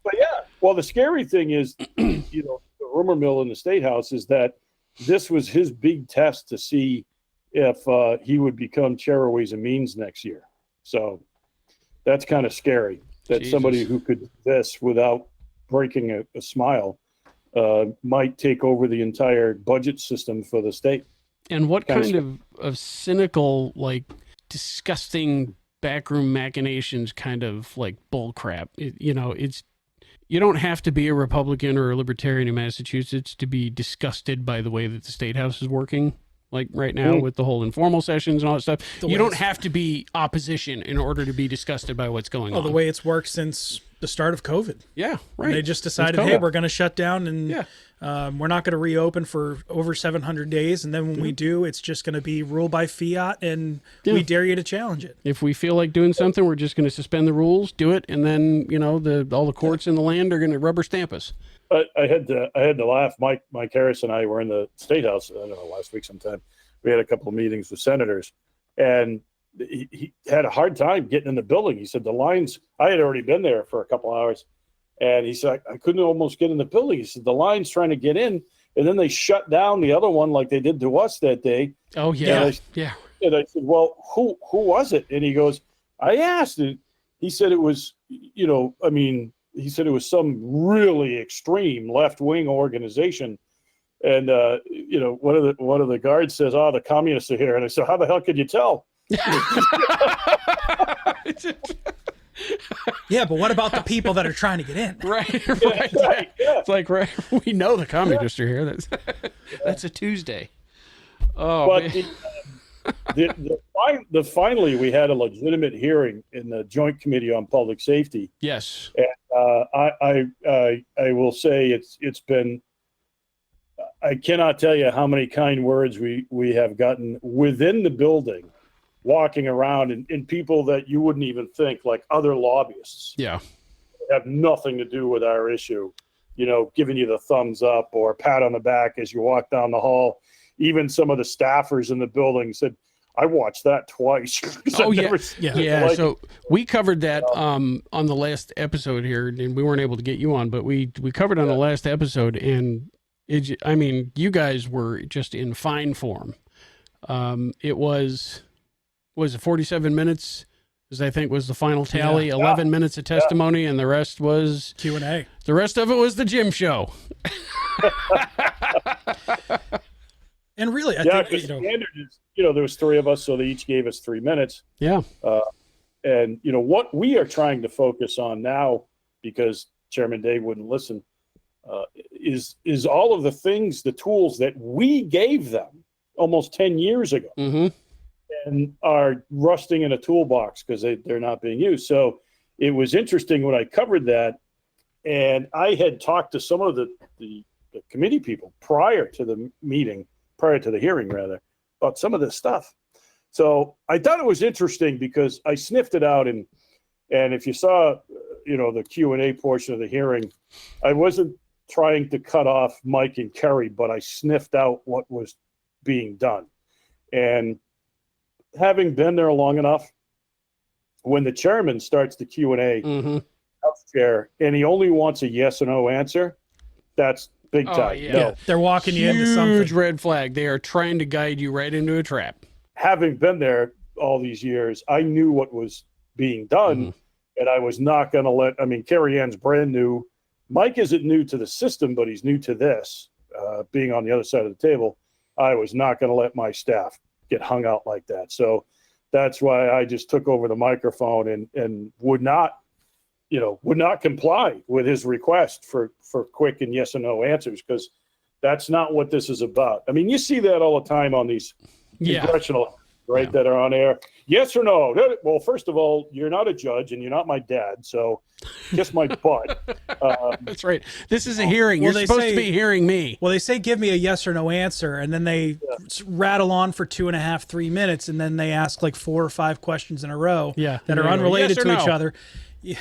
Speaker 3: But yeah, well, the scary thing is, the rumor mill in the State House is that this was his big test to see if he would become Chair of Ways and Means next year. So that's kind of scary that somebody who could do this without breaking a smile might take over the entire budget system for the state.
Speaker 1: And what kind of cynical, disgusting backroom machinations kind of bull crap. You don't have to be a Republican or a Libertarian in Massachusetts to be disgusted by the way that the State House is working. Right now with the whole informal sessions and all that stuff. You don't have to be opposition in order to be disgusted by what's going on.
Speaker 2: The way it's worked since the start of COVID.
Speaker 1: Yeah, right.
Speaker 2: And they just decided, hey, we're going to shut down and we're not going to reopen for over 700 days. And then when we do, it's just going to be ruled by fiat, and we dare you to challenge it. If
Speaker 1: we feel like doing something, we're just going to suspend the rules, do it, and then, all the courts in the land are going to rubber stamp us.
Speaker 3: I had to laugh. Mike Harris and I were in the State House, I don't know, last week sometime. We had a couple of meetings with senators, and he had a hard time getting in the building. He said the lines, I had already been there for a couple of hours, and he said, I couldn't almost get in the building. He said the line's trying to get in, and then they shut down the other one like they did to us that day.
Speaker 1: Oh, yeah.
Speaker 3: And I said, well, who was it? And he goes, I asked. And he said it was, he said it was some really extreme left-wing organization. And, one of the guards says, oh, the communists are here. And I said, how the hell could you tell?
Speaker 2: Yeah, but what about the people that are trying to get in?
Speaker 1: Right. Yeah. It's like, right, we know the communists are here. That's a Tuesday. Oh,
Speaker 3: but finally, we had a legitimate hearing in the Joint Committee on Public Safety.
Speaker 1: Yes.
Speaker 3: And I will say it's been, I cannot tell you how many kind words we have gotten within the building, walking around, and people that you wouldn't even think, like other lobbyists.
Speaker 1: Yeah.
Speaker 3: Have nothing to do with our issue, giving you the thumbs up or pat on the back as you walk down the hall. Even some of the staffers in the building said, I watched that twice.
Speaker 1: Oh, yeah. So we covered that on the last episode here, and we weren't able to get you on, but we covered on the last episode, and you guys were just in fine form. It was 47 minutes, as I think was the final tally, 11 minutes of testimony, and the rest was
Speaker 2: Q&A.
Speaker 1: The rest of it was the Jim show.
Speaker 2: And really, I think,
Speaker 3: the standard is, there was three of us, so they each gave us 3 minutes.
Speaker 1: Yeah.
Speaker 3: And, what we are trying to focus on now, because Chairman Dave wouldn't listen, is all of the things, the tools that we gave them almost 10 years ago, and are rusting in a toolbox because they're not being used. So it was interesting when I covered that, and I had talked to some of the committee people prior to the hearing, about some of this stuff. So I thought it was interesting because I sniffed it out, and if you saw, the Q&A portion of the hearing, I wasn't trying to cut off Mike and Kerry, but I sniffed out what was being done. And having been there long enough, when the chairman starts the Q&A, House chair, and he only wants a yes or no answer, that's big time.
Speaker 1: Yeah.
Speaker 2: Yeah, they're walking you into something.
Speaker 1: Huge red flag. They are trying to guide you right into a trap.
Speaker 3: Having been there all these years, I knew what was being done, and I was not going to Carrie Ann's brand new. Mike isn't new to the system, but he's new to this, being on the other side of the table. I was not going to let my staff get hung out like that. So that's why I just took over the microphone and would not comply with his request for quick and yes or no answers, because that's not what this is about. I mean, you see that all the time on these congressional, right, that are on air. Yes or no? Well, first of all, you're not a judge and you're not my dad, so kiss my butt.
Speaker 1: That's right. This is a hearing. You're supposed to be hearing me.
Speaker 2: Well, they say give me a yes or no answer, and then they rattle on for 2.5, 3 minutes, and then they ask like 4 or 5 questions in a row that are unrelated to each other. Yeah.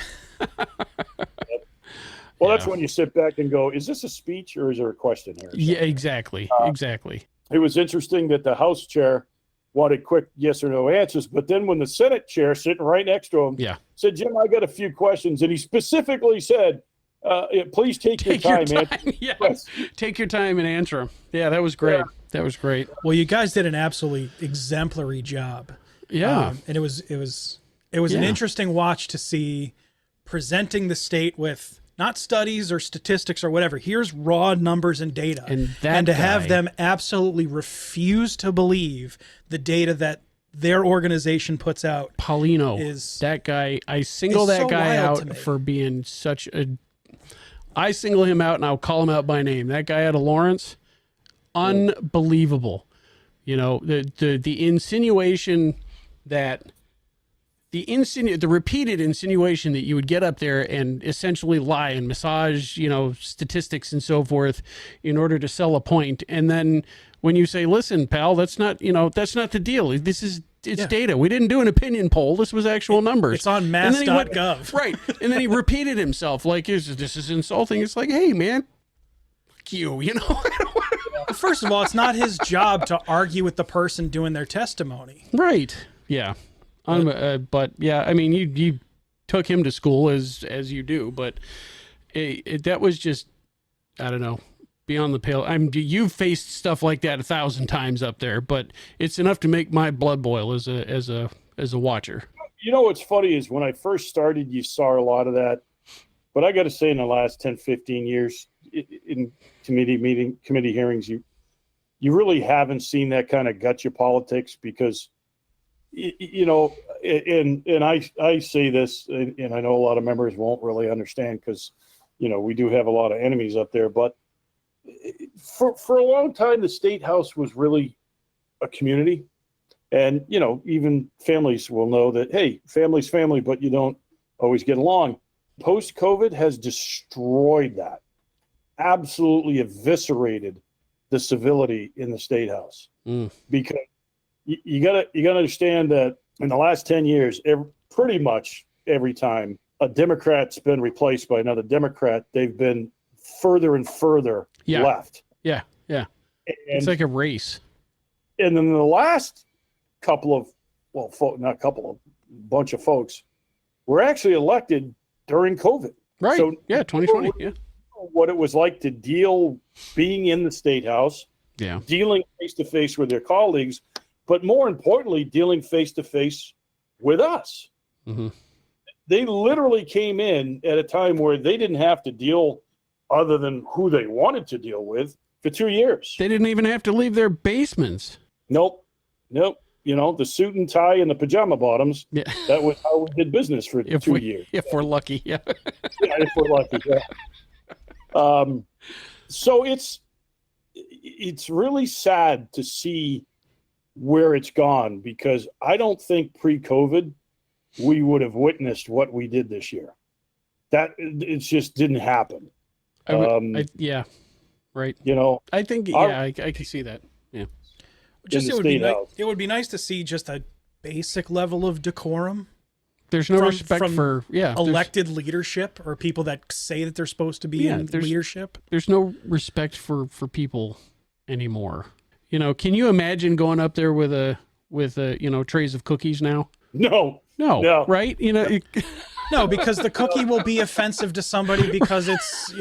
Speaker 3: Well, that's when you sit back and go, is this a speech or is there a question here?
Speaker 1: Yeah, exactly. Exactly.
Speaker 3: It was interesting that the House chair wanted quick yes or no answers, but then when the Senate chair sitting right next to him said, Jim, I got a few questions, and he specifically said, please take your time.
Speaker 1: Take your time and answer them. Yeah, that was great. That was great.
Speaker 2: Well, you guys did an absolutely exemplary job.
Speaker 1: Yeah.
Speaker 2: And it was an interesting watch to see, presenting the state with not studies or statistics or whatever. Here's raw numbers and data. And to have them absolutely refuse to believe the data that their organization puts out.
Speaker 1: Paulino, that guy, I single that guy out for being I single him out, and I'll call him out by name. That guy out of Lawrence, unbelievable. The insinuation that the repeated insinuation that you would get up there and essentially lie and massage, statistics and so forth in order to sell a point. And then when you say, listen, pal, that's not the deal. It's data. We didn't do an opinion poll. This was actual numbers.
Speaker 2: It's on mass.gov.
Speaker 1: Right. And then he repeated himself like, this is insulting. It's like, hey, man, fuck you,
Speaker 2: First of all, it's not his job to argue with the person doing their testimony.
Speaker 1: Right. Yeah. But yeah, I mean, you took him to school as you do, but that was just, I don't know, beyond the pale. You've faced stuff like that 1,000 times up there, but it's enough to make my blood boil as a watcher.
Speaker 3: What's funny is when I first started, you saw a lot of that, but I got to say, in the last 10, 15 years in committee hearings, you really haven't seen that kind of gotcha politics, because and I say this, and I know a lot of members won't really understand, because, we do have a lot of enemies up there, but for a long time, the State House was really a community. And, even families will know that, hey, family's family, but you don't always get along. Post-COVID has destroyed that, absolutely eviscerated the civility in the State House. Because you gotta understand that in the last 10 years, pretty much every time a Democrat's been replaced by another Democrat, they've been further and further left.
Speaker 1: Yeah. It's like a race.
Speaker 3: And then the last bunch of folks were actually elected during COVID.
Speaker 1: Right. So 2020. Yeah.
Speaker 3: What it was like to being in the State House, dealing face to face with their colleagues, but more importantly, dealing face to face with us. Mm-hmm. They literally came in at a time where they didn't have to deal, other than who they wanted to deal with, for 2 years.
Speaker 1: They didn't even have to leave their basements.
Speaker 3: Nope. The suit and tie and the pajama bottoms. Yeah. That was how we did business for 2 years.
Speaker 1: If we're lucky, yeah.
Speaker 3: If we're lucky, yeah. So it's really sad to see where it's gone, because I don't think pre-COVID we would have witnessed what we did this year. That it just didn't happen.
Speaker 1: Yeah, right. I think I can see that. Yeah,
Speaker 2: it would be nice to see just a basic level of decorum.
Speaker 1: There's no respect for
Speaker 2: elected leadership or people that say that they're supposed to be in leadership.
Speaker 1: There's no respect for people anymore. You know, can you imagine going up there with a trays of cookies now?
Speaker 3: No,
Speaker 1: right? You know,
Speaker 2: no, because the cookie will be offensive to somebody because it's,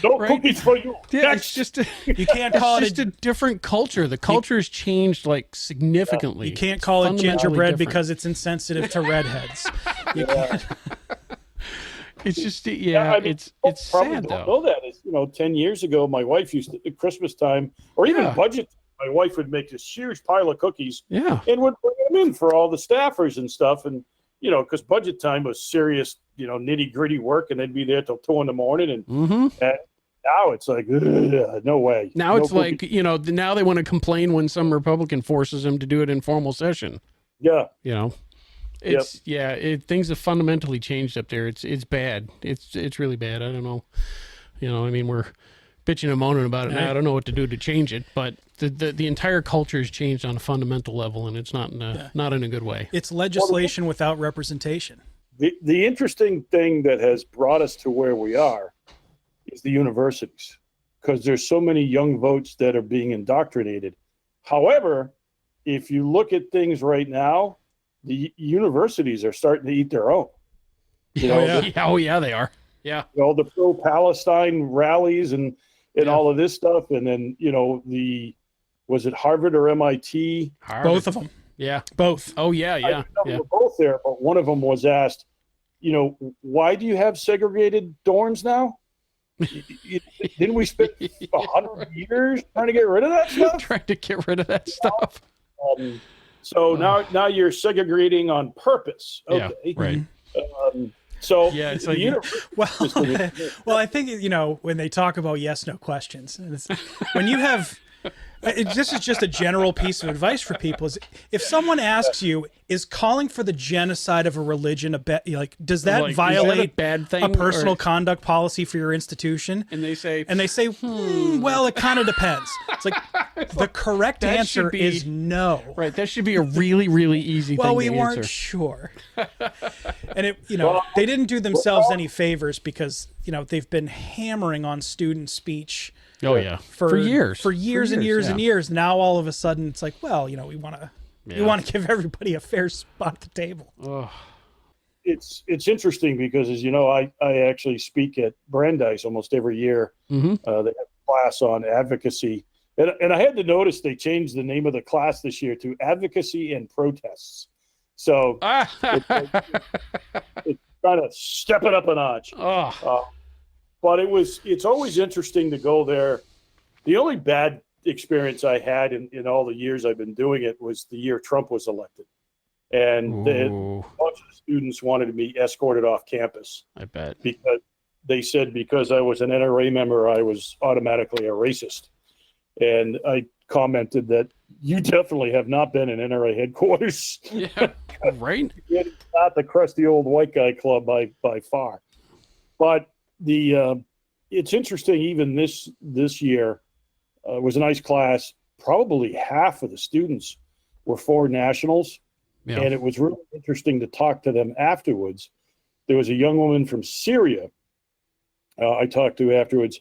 Speaker 3: no
Speaker 1: right?
Speaker 3: cookies for you.
Speaker 1: Yeah, it's just
Speaker 2: you can't call
Speaker 1: it's just a different culture. The culture has changed like significantly.
Speaker 2: You can't call it gingerbread because it's insensitive to redheads. You can't.
Speaker 1: It's just it's sad though.
Speaker 3: Know that is 10 years ago, my wife used to at Christmas time or even budget. My wife would make this huge pile of cookies, and would bring them in for all the staffers and stuff, and because budget time was serious, nitty gritty work, and they'd be there till 2 a.m, and now it's like, no way.
Speaker 1: Now it's like, now they want to complain when some Republican forces them to do it in formal session.
Speaker 3: Yeah.
Speaker 1: It's things have fundamentally changed up there. It's bad. It's really bad. I don't know. I mean, we're bitching and moaning about it now. I don't know what to do to change it, but the entire culture has changed on a fundamental level, and it's not in a good way.
Speaker 2: It's legislation without representation.
Speaker 3: The interesting thing that has brought us to where we are is the universities, because there's so many young votes that are being indoctrinated. However, if you look at things right now, the universities are starting to eat their own.
Speaker 1: They are. Yeah.
Speaker 3: The pro-Palestine rallies and all of this stuff. And then, was it Harvard or MIT?
Speaker 1: Harvard.
Speaker 2: Both of them.
Speaker 1: Yeah.
Speaker 2: Both.
Speaker 1: Oh, yeah.
Speaker 3: They were both there, but one of them was asked, why do you have segregated dorms now? Didn't we spend 100 years trying to get rid of that stuff? So now you're segregating on purpose. Okay.
Speaker 1: Yeah, right.
Speaker 3: It's
Speaker 2: like well, I think when they talk about yes, no questions, and when you have. This is just a general piece of advice for people: is if someone asks you, "Is calling for the genocide of a religion does that violate
Speaker 1: a bad thing,
Speaker 2: a personal conduct policy for your institution?"
Speaker 1: And they say,
Speaker 2: "Well, it kind of depends." It's like the correct answer is no.
Speaker 1: Right. That should be a really, really easy thing to answer.
Speaker 2: Well, we weren't sure, and they didn't do themselves any favors because they've been hammering on student speech.
Speaker 1: Oh yeah, for years
Speaker 2: and years. Now all of a sudden it's like, well, we want to give everybody a fair spot at the table.
Speaker 1: Oh.
Speaker 3: It's interesting because, as you know, I actually speak at Brandeis almost every year.
Speaker 1: Mm-hmm.
Speaker 3: They have a class on advocacy, and I had to notice they changed the name of the class this year to Advocacy and Protests. So it's kind of step it up a notch.
Speaker 1: Oh.
Speaker 3: But it's always interesting to go there. The only bad experience I had in all the years I've been doing it was the year Trump was elected. And a bunch of students wanted me escorted off campus.
Speaker 1: I bet.
Speaker 3: Because they said because I was an NRA member, I was automatically a racist. And I commented that you definitely have not been in NRA headquarters.
Speaker 1: Yeah, right?
Speaker 3: It's not the crusty old white guy club by far. But it's interesting. Even this year was a nice class. Probably half of the students were for nationals, and it was really interesting to talk to them afterwards. There was a young woman from Syria I talked to afterwards,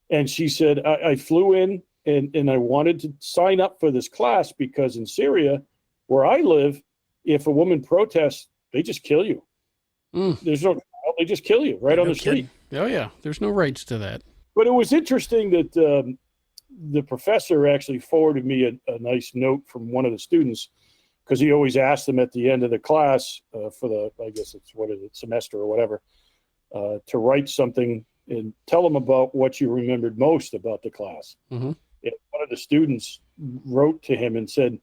Speaker 3: and she said, "I flew in and I wanted to sign up for this class because in Syria, where I live, if a woman protests, they just kill you. There's no." They just kill you right on the street.
Speaker 1: Oh, yeah. There's no rights to that.
Speaker 3: But it was interesting that the professor actually forwarded me a nice note from one of the students because he always asked them at the end of the class for the, I guess it's, semester or whatever, to write something and tell them about what you remembered most about the class.
Speaker 1: Mm-hmm.
Speaker 3: And one of the students wrote to him and said,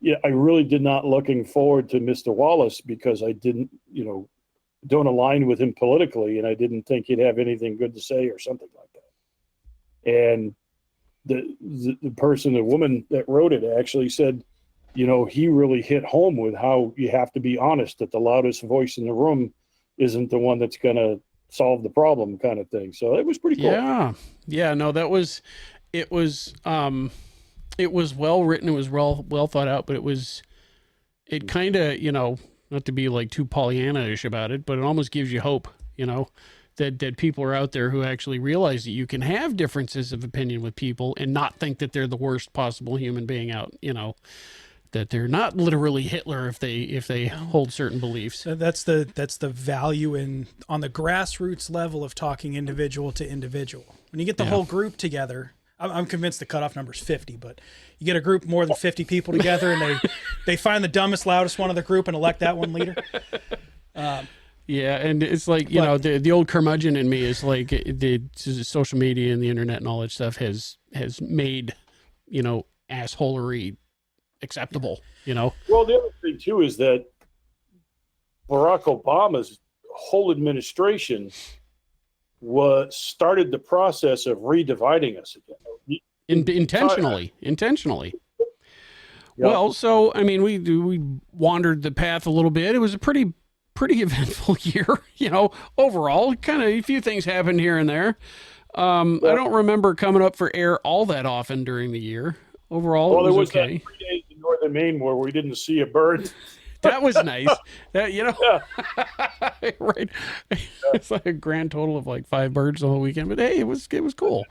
Speaker 3: "Yeah, I really did not looking forward to Mr. Wallace because I didn't, don't align with him politically, and I didn't think he'd have anything good to say or something like that." And the woman that wrote it actually said, he really hit home with how you have to be honest that the loudest voice in the room isn't the one that's going to solve the problem kind of thing. So it was pretty cool.
Speaker 1: Yeah. No, it was well written. It was well thought out, but it kind of, not to be like too Pollyanna-ish about it, but it almost gives you hope, that people are out there who actually realize that you can have differences of opinion with people and not think that they're the worst possible human being out, that they're not literally Hitler if they hold certain beliefs.
Speaker 2: That's the value on the grassroots level of talking individual to individual. When you get the whole group together, I'm convinced the cutoff number is 50, but you get a group more than 50 people together and they find the dumbest, loudest one of the group and elect that one leader.
Speaker 1: Yeah, and it's like, the old curmudgeon in me is like the social media and the internet and all that stuff has made, assholery acceptable,
Speaker 3: Well, the other thing, too, is that Barack Obama's whole administration started the process of redividing us again.
Speaker 1: Intentionally.
Speaker 3: Yep.
Speaker 1: Well, so, I mean, we wandered the path a little bit. It was a pretty eventful year, overall. Kind of a few things happened here and there. I don't remember coming up for air all that often during the year. Overall, it was okay.
Speaker 3: That 3 days in northern Maine where we didn't see a bird.
Speaker 1: That was nice. That, right. It's like a grand total of like 5 birds the whole weekend, but hey, it was cool.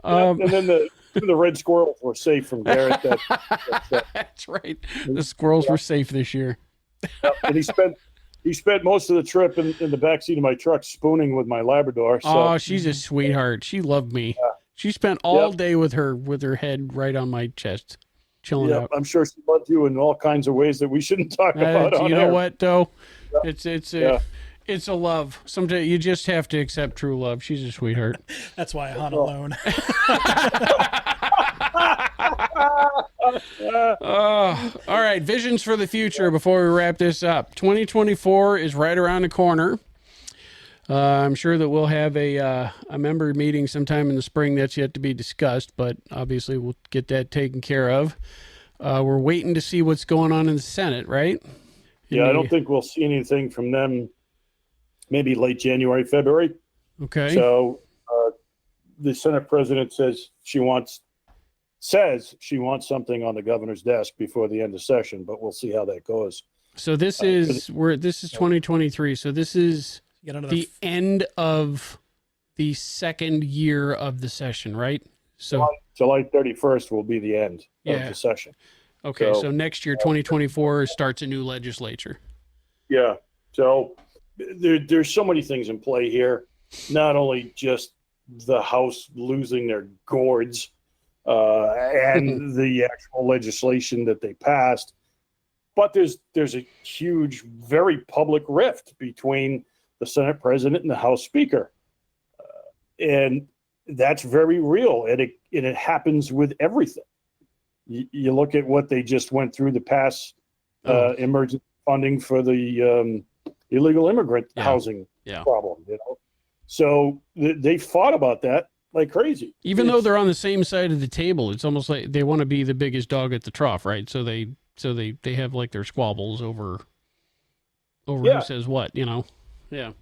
Speaker 3: And then the red squirrels were safe from Garrett.
Speaker 1: That's right. The squirrels were safe this year.
Speaker 3: And he spent most of the trip in the backseat of my truck spooning with my Labrador. So.
Speaker 1: Oh, she's a sweetheart. She loved me. Yeah. She spent all day with her head right on my chest, chilling out.
Speaker 3: I'm sure she loved you in all kinds of ways that we shouldn't talk about on
Speaker 1: You know
Speaker 3: air.
Speaker 1: what, though? Yeah. It's a love. Sometimes you just have to accept true love. She's a sweetheart.
Speaker 2: That's why I hunt alone.
Speaker 1: All right. Visions for the future before we wrap this up. 2024 is right around the corner. I'm sure that we'll have a member meeting sometime in the spring. That's yet to be discussed, but obviously we'll get that taken care of. We're waiting to see what's going on in the Senate, right?
Speaker 3: I don't think we'll see anything from them maybe late January, February.
Speaker 1: Okay.
Speaker 3: So the Senate president says she wants something on the governor's desk before the end of session, but we'll see how that goes.
Speaker 1: So this is 2023. So this is the end of the second year of the session, right? So
Speaker 3: July 31st will be the end of the session.
Speaker 1: Okay, so next year, 2024, starts a new legislature.
Speaker 3: Yeah. So there's so many things in play here. Not only just the House losing their gourds and the actual legislation that they passed, but there's a huge, very public rift between the Senate president and the House Speaker. And that's very real. And it happens with everything. You look at what they just went through to pass emergency funding for the illegal immigrant housing problem. So they fought about that like crazy.
Speaker 1: Even though they're on the same side of the table, it's almost like they want to be the biggest dog at the trough, right? So they have like their squabbles over who says what, Yeah.
Speaker 3: Yeah.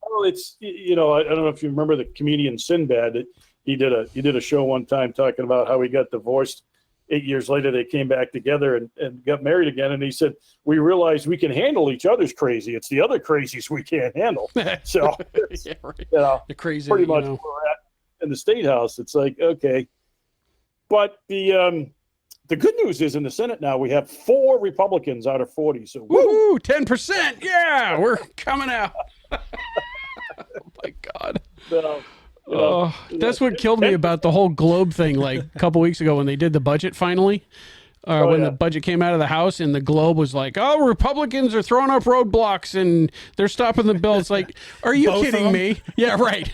Speaker 3: Well, it's I don't know if you remember the comedian Sinbad. He did a show one time talking about how he got divorced. 8 years later, they came back together and got married again. And he said, "We realized we can handle each other's crazy. It's the other crazies we can't handle." So,
Speaker 1: the crazy,
Speaker 3: pretty much where we're at in the State House. It's like, okay. But the good news is in the Senate now, we have 4 Republicans out of 40. So,
Speaker 1: woo, 10%. Yeah, we're coming out. Oh, my God. That's what killed me about the whole globe thing like a couple weeks ago when they did the budget finally. The budget came out of the House and the Globe was like, "Oh, Republicans are throwing up roadblocks and they're stopping the bill." It's like, are you kidding me? Yeah, right.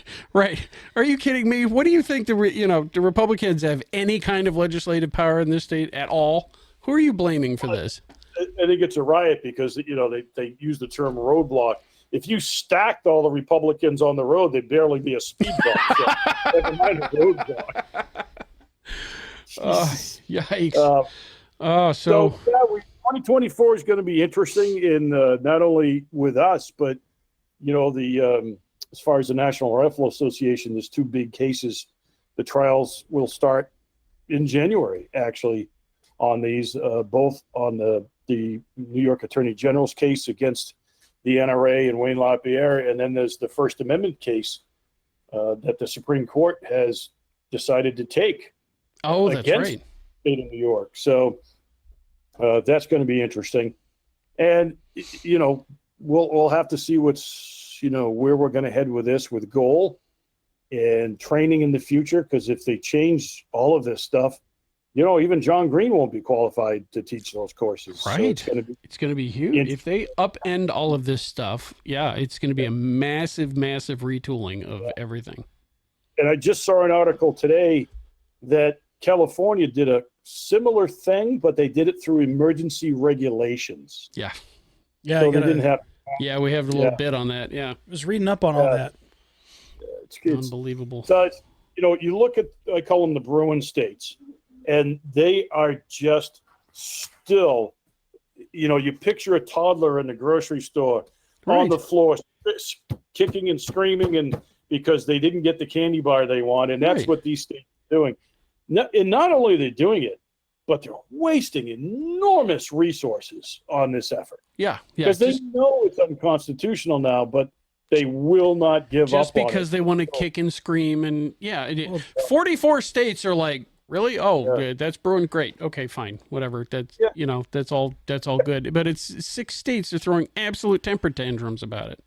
Speaker 1: Are you kidding me? What do you think the Republicans have any kind of legislative power in this state at all? Who are you blaming for this?
Speaker 3: I think it's a riot because they use the term roadblock. If you stacked all the Republicans on the road, they'd barely be a speed bump. So never mind a roadblock.
Speaker 1: Yikes.
Speaker 3: So 2024 is going to be interesting in not only with us, but as far as the National Rifle Association, there's 2 big cases. The trials will start in January, actually, on these, both on the the New York Attorney General's case against the NRA and Wayne LaPierre, and then there's the First Amendment case that the Supreme Court has decided to take.
Speaker 1: Oh, that's
Speaker 3: against
Speaker 1: right.
Speaker 3: the state of New York. So that's going to be interesting. And, you know, we'll have to see what's, you know, where we're going to head with this, with goal and training in the future. Because if they change all of this stuff, you know, even John Green won't be qualified to teach those courses.
Speaker 1: Right.
Speaker 3: So
Speaker 1: it's going to be huge. If they upend all of this stuff, yeah, it's going to be a massive, massive retooling of everything.
Speaker 3: And I just saw an article today that California did a similar thing, but they did it through emergency regulations.
Speaker 1: Yeah.
Speaker 2: Yeah,
Speaker 3: So they didn't have.
Speaker 1: Yeah, we have a little bit on that. Yeah.
Speaker 2: I was reading up on all that.
Speaker 3: It's
Speaker 1: unbelievable.
Speaker 3: So, you know, you look at, I call them the Bruin states, and they are just still, you know, you picture a toddler in the grocery store on the floor, kicking and screaming, and because they didn't get the candy bar they want. And that's what these states are doing. And not only are they doing it, but they're wasting enormous resources on this effort.
Speaker 1: Yeah.
Speaker 3: Because they know it's unconstitutional now, but they will not give up
Speaker 1: just
Speaker 3: on it.
Speaker 1: because they want to kick and scream. And 44 states are like, really? Oh, that's Bruin. Great. Okay, fine. Whatever. That's, you know, that's all good. But it's 6 states are throwing absolute temper tantrums about it.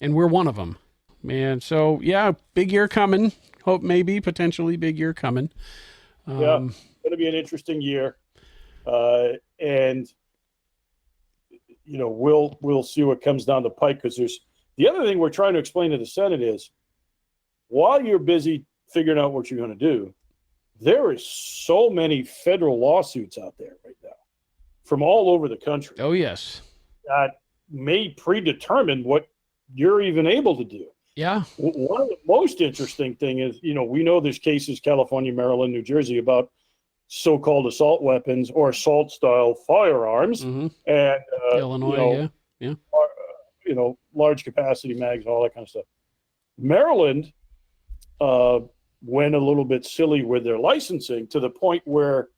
Speaker 1: And we're one of them, man. So yeah, big year coming. Hope maybe potentially big year coming.
Speaker 3: It's going to be an interesting year. And, you know, we'll see what comes down the pike, because there's the other thing we're trying to explain to the Senate is, while you're busy figuring out what you're going to do, there is so many federal lawsuits out there right now from all over the country.
Speaker 1: Oh, yes.
Speaker 3: That may predetermine what you're even able to do.
Speaker 1: Yeah.
Speaker 3: One of the most interesting thing is, you know, we know there's cases, California, Maryland, New Jersey, about so-called assault weapons or assault-style firearms, and
Speaker 1: Illinois,
Speaker 3: you know, large capacity mags, all that kind of stuff. Maryland went a little bit silly with their licensing, to the point where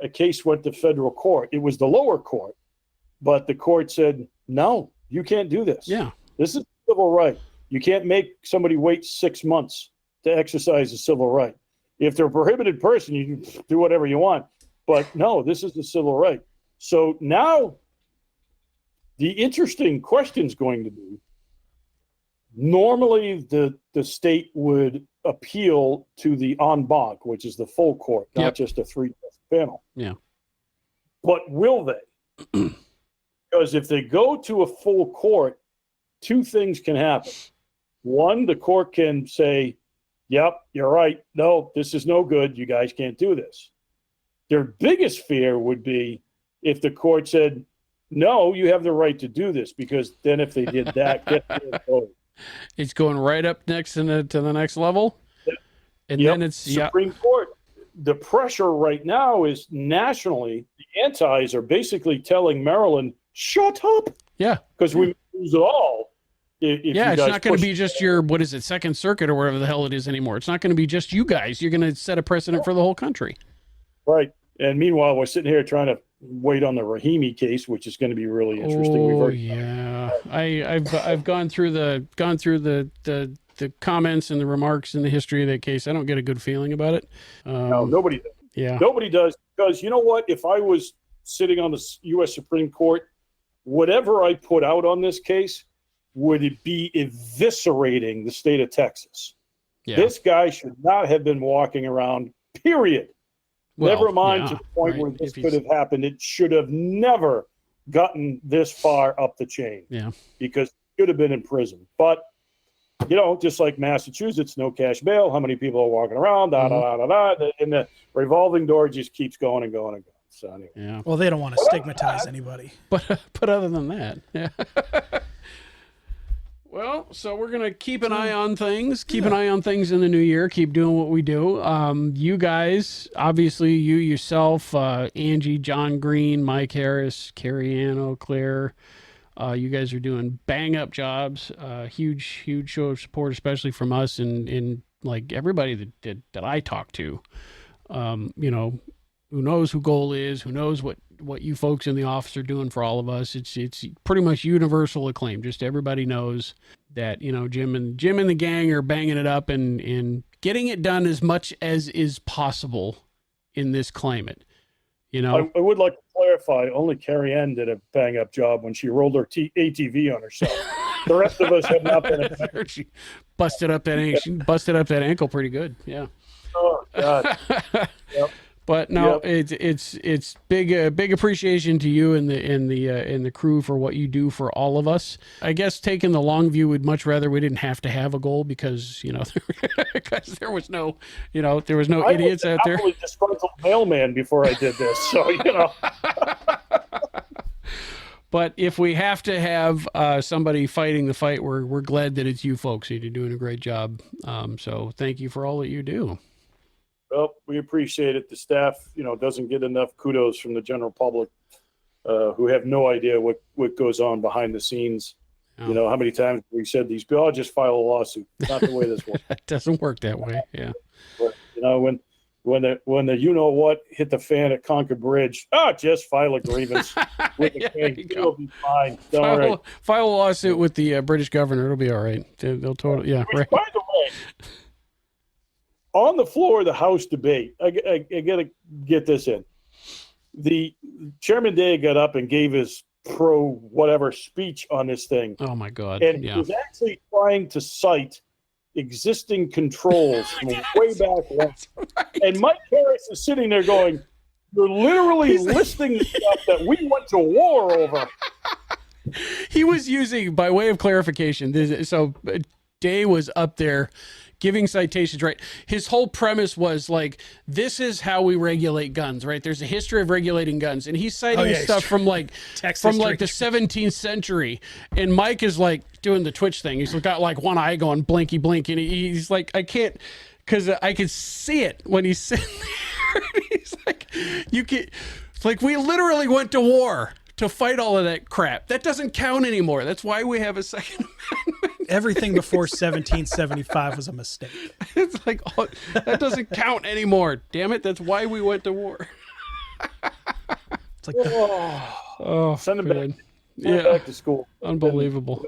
Speaker 3: a case went to federal court. It was the lower court, but the court said, no, you can't do this.
Speaker 1: Yeah.
Speaker 3: This is a civil right. You can't make somebody wait 6 months to exercise a civil right. If they're a prohibited person, you can do whatever you want. But no, this is the civil right. So now the interesting question is going to be, normally the state would appeal to the en banc, which is the full court, not just a 3-judge panel.
Speaker 1: Yeah.
Speaker 3: But will they? Because if they go to a full court, 2 things can happen. One, the court can say, yep, you're right. No, this is no good. You guys can't do this. Their biggest fear would be if the court said, no, you have the right to do this, because then if they did that,
Speaker 1: it's going right up next to the next level. And then it's
Speaker 3: Supreme Court. The pressure right now is nationally, the antis are basically telling Maryland, shut up.
Speaker 1: Yeah.
Speaker 3: Because we lose it all.
Speaker 1: It's not going to be just your, what is it, Second Circuit or whatever the hell it is anymore. It's not going to be just you guys. You're going to set a precedent for the whole country.
Speaker 3: Right. And meanwhile, we're sitting here trying to wait on the Rahimi case, which is going to be really interesting.
Speaker 1: Oh, I've gone through the comments and the remarks in the history of that case. I don't get a good feeling about it.
Speaker 3: No, nobody does.
Speaker 1: Yeah.
Speaker 3: Nobody does, because you know what? If I was sitting on the U.S. Supreme Court, whatever I put out on this case would it be eviscerating the state of Texas. Yeah. This guy should not have been walking around, period. Well, never mind to the point where this could have happened. It should have never gotten this far up the chain.
Speaker 1: Yeah.
Speaker 3: Because he could have been in prison. But, you know, just like Massachusetts, no cash bail. How many people are walking around? And the revolving door just keeps going and going and going. So anyway.
Speaker 1: Yeah.
Speaker 2: Well, they don't want to stigmatize anybody.
Speaker 1: But other than that, yeah. Well, so we're going to keep an eye on things, an eye on things in the new year, keep doing what we do. You guys, obviously you yourself, Angie, John Green, Mike Harris, Carrie Ann, Claire, you guys are doing bang up jobs, huge show of support, especially from us and like everybody that I talk to, you know, who knows who Goal is, who knows what you folks in the office are doing for all of us. It's pretty much universal acclaim. Just everybody knows that, you know, Jim and the gang are banging it up and getting it done as much as is possible in this climate. You know,
Speaker 3: I would like to clarify, only Carrie Ann did a bang up job when she rolled her ATV on herself. The rest of us have not been.
Speaker 1: She busted up that ankle. She busted up that ankle pretty good. Yeah.
Speaker 3: Oh God. Yep.
Speaker 1: But no,
Speaker 3: Yep.
Speaker 1: it's big appreciation to you and the crew for what you do for all of us. I guess taking the long view, would much rather we didn't have to have a goal because, you know, because there was no idiots out there. I was a
Speaker 3: disgruntled mailman before I did this, so you know.
Speaker 1: But if we have to have somebody fighting the fight, we're glad that it's you folks. You're doing a great job. So thank you for all that you do.
Speaker 3: Well, we appreciate it. The staff, you know, doesn't get enough kudos from the general public, who have no idea what goes on behind the scenes. Oh. You know, how many times we said these people, just file a lawsuit. Not the way this works.
Speaker 1: It doesn't work that way. Yeah.
Speaker 3: But, you know, when the you know what hit the fan at Concord Bridge, just file a grievance with the king. It'll be fine.
Speaker 1: File a lawsuit with the British governor. It'll be all right. They'll totally, yeah.
Speaker 3: Which,
Speaker 1: right.
Speaker 3: by the way, on the floor of the House debate, I got to get this in. The Chairman Day got up and gave his pro-whatever speech on this thing.
Speaker 1: Oh, my God.
Speaker 3: And he was actually trying to cite existing controls from way back when. Right. And Mike Harris is sitting there going, you're literally listing stuff that we went to war over.
Speaker 1: He was using, by way of clarification, so Day was up there giving citations, right? His whole premise was like, this is how we regulate guns, right? There's a history of regulating guns. And he's citing stuff from like the 17th century. And Mike is like doing the Twitch thing. He's got like one eye going blinky blink. And he's like, I can't, because I could see it when he's sitting there. He's like, it's like, we literally went to war to fight all of that crap. That doesn't count anymore. That's why we have a Second Amendment.
Speaker 2: Everything before 1775 was a mistake.
Speaker 1: It's like, that doesn't count anymore. Damn it. That's why we went to war.
Speaker 2: It's like,
Speaker 3: send them back.
Speaker 1: Yeah.
Speaker 3: Back to school.
Speaker 1: Unbelievable.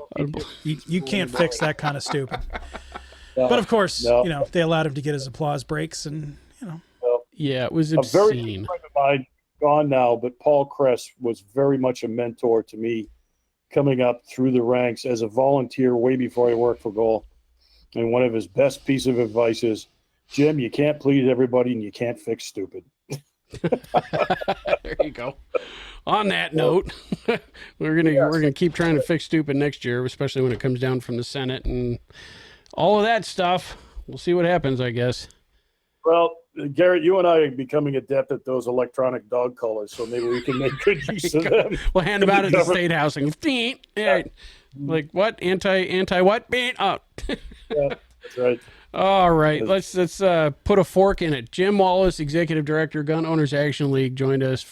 Speaker 2: You can't fix that kind of stupid. But of course, you know, they allowed him to get his applause breaks and, you know.
Speaker 1: Yeah, it was obscene.
Speaker 3: A very good friend of mine, gone now, but Paul Kress was very much a mentor to me coming up through the ranks as a volunteer way before I worked for Goal. And one of his best piece of advice is, Jim, you can't please everybody and you can't fix stupid.
Speaker 1: There you go. On that note, we're gonna keep trying to fix stupid next year, especially when it comes down from the Senate and all of that stuff. We'll see what happens, I guess.
Speaker 3: Well, Garrett, you and I are becoming adept at those electronic dog collars, so maybe we can make good use of them.
Speaker 1: We'll hand them out at the State House and like what? Anti what? Oh.
Speaker 3: Yeah, that's right.
Speaker 1: All right, let's put a fork in it. Jim Wallace, Executive Director, Gun Owners Action League, joined us.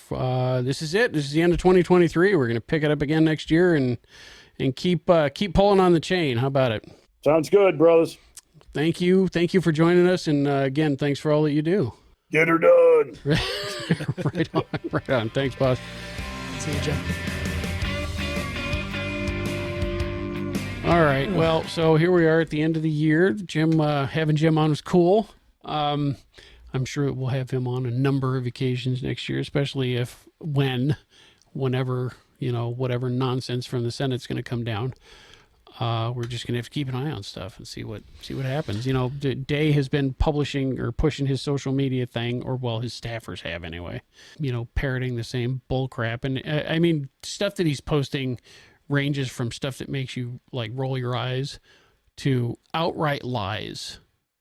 Speaker 1: This is it. This is the end of 2023. We're going to pick it up again next year and keep pulling on the chain. How about it?
Speaker 3: Sounds good, brothers.
Speaker 1: Thank you for joining us, and again, thanks for all that you do.
Speaker 3: Get her done.
Speaker 1: Right on. Thanks, boss.
Speaker 2: See you, Jim.
Speaker 1: All right. Well, so here we are at the end of the year. Having Jim on was cool. I'm sure we'll have him on a number of occasions next year, especially whenever, you know, whatever nonsense from the Senate's going to come down. We're just going to have to keep an eye on stuff and see what happens. You know, Day has been publishing or pushing his social media thing, or well, his staffers have anyway, you know, parroting the same bull crap. And I mean, stuff that he's posting ranges from stuff that makes you like roll your eyes to outright lies,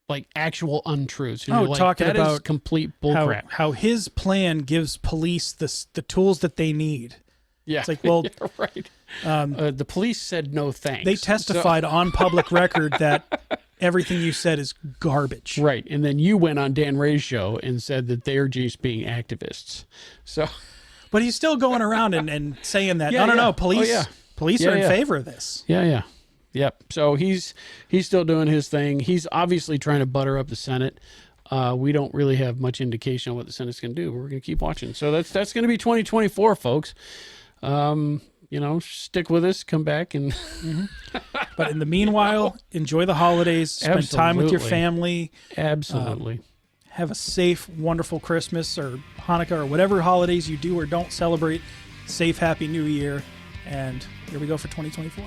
Speaker 1: like actual untruths. And
Speaker 2: talking
Speaker 1: that
Speaker 2: about
Speaker 1: is complete bullcrap.
Speaker 2: How his plan gives police the tools that they need.
Speaker 1: Yeah,
Speaker 2: it's like, well,
Speaker 1: yeah, right. The police said no thanks.
Speaker 2: They testified on public record that everything you said is garbage.
Speaker 1: Right, and then you went on Dan Ray's show and said that they're just being activists. So,
Speaker 2: but he's still going around and saying that no, police. Police are in favor of this. Yep.
Speaker 1: So he's still doing his thing. He's obviously trying to butter up the Senate. we don't really have much indication on what the Senate's going to do. We're going to keep watching. So that's going to be 2024, folks. Stick with us, come back and
Speaker 2: But in the meanwhile, enjoy the holidays, spend time with your family.
Speaker 1: Absolutely.
Speaker 2: Have a safe, wonderful Christmas or Hanukkah or whatever holidays you do or don't celebrate. Safe, happy New Year. And here we go for 2024.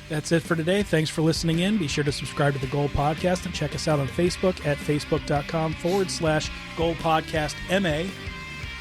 Speaker 2: That's it for today. Thanks for listening in. Be sure to subscribe to the Goal Podcast and check us out on Facebook at facebook.com/Goal Podcast MA,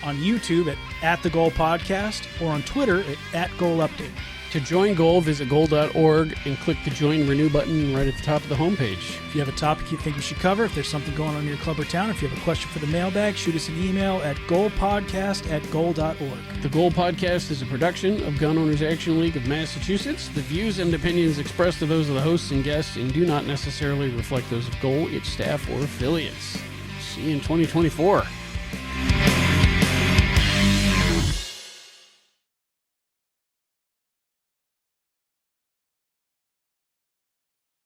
Speaker 2: on YouTube at the Goal Podcast, or on Twitter at Goal Update.
Speaker 1: To join Goal, visit goal.org and click the Join Renew button right at the top of the homepage.
Speaker 2: If you have a topic you think we should cover, if there's something going on in your club or town, if you have a question for the mailbag, shoot us an email at goalpodcast@goal.org.
Speaker 1: The Goal Podcast is a production of Gun Owners Action League of Massachusetts. The views and opinions expressed are those of the hosts and guests and do not necessarily reflect those of Goal, its staff, or affiliates. See you in 2024.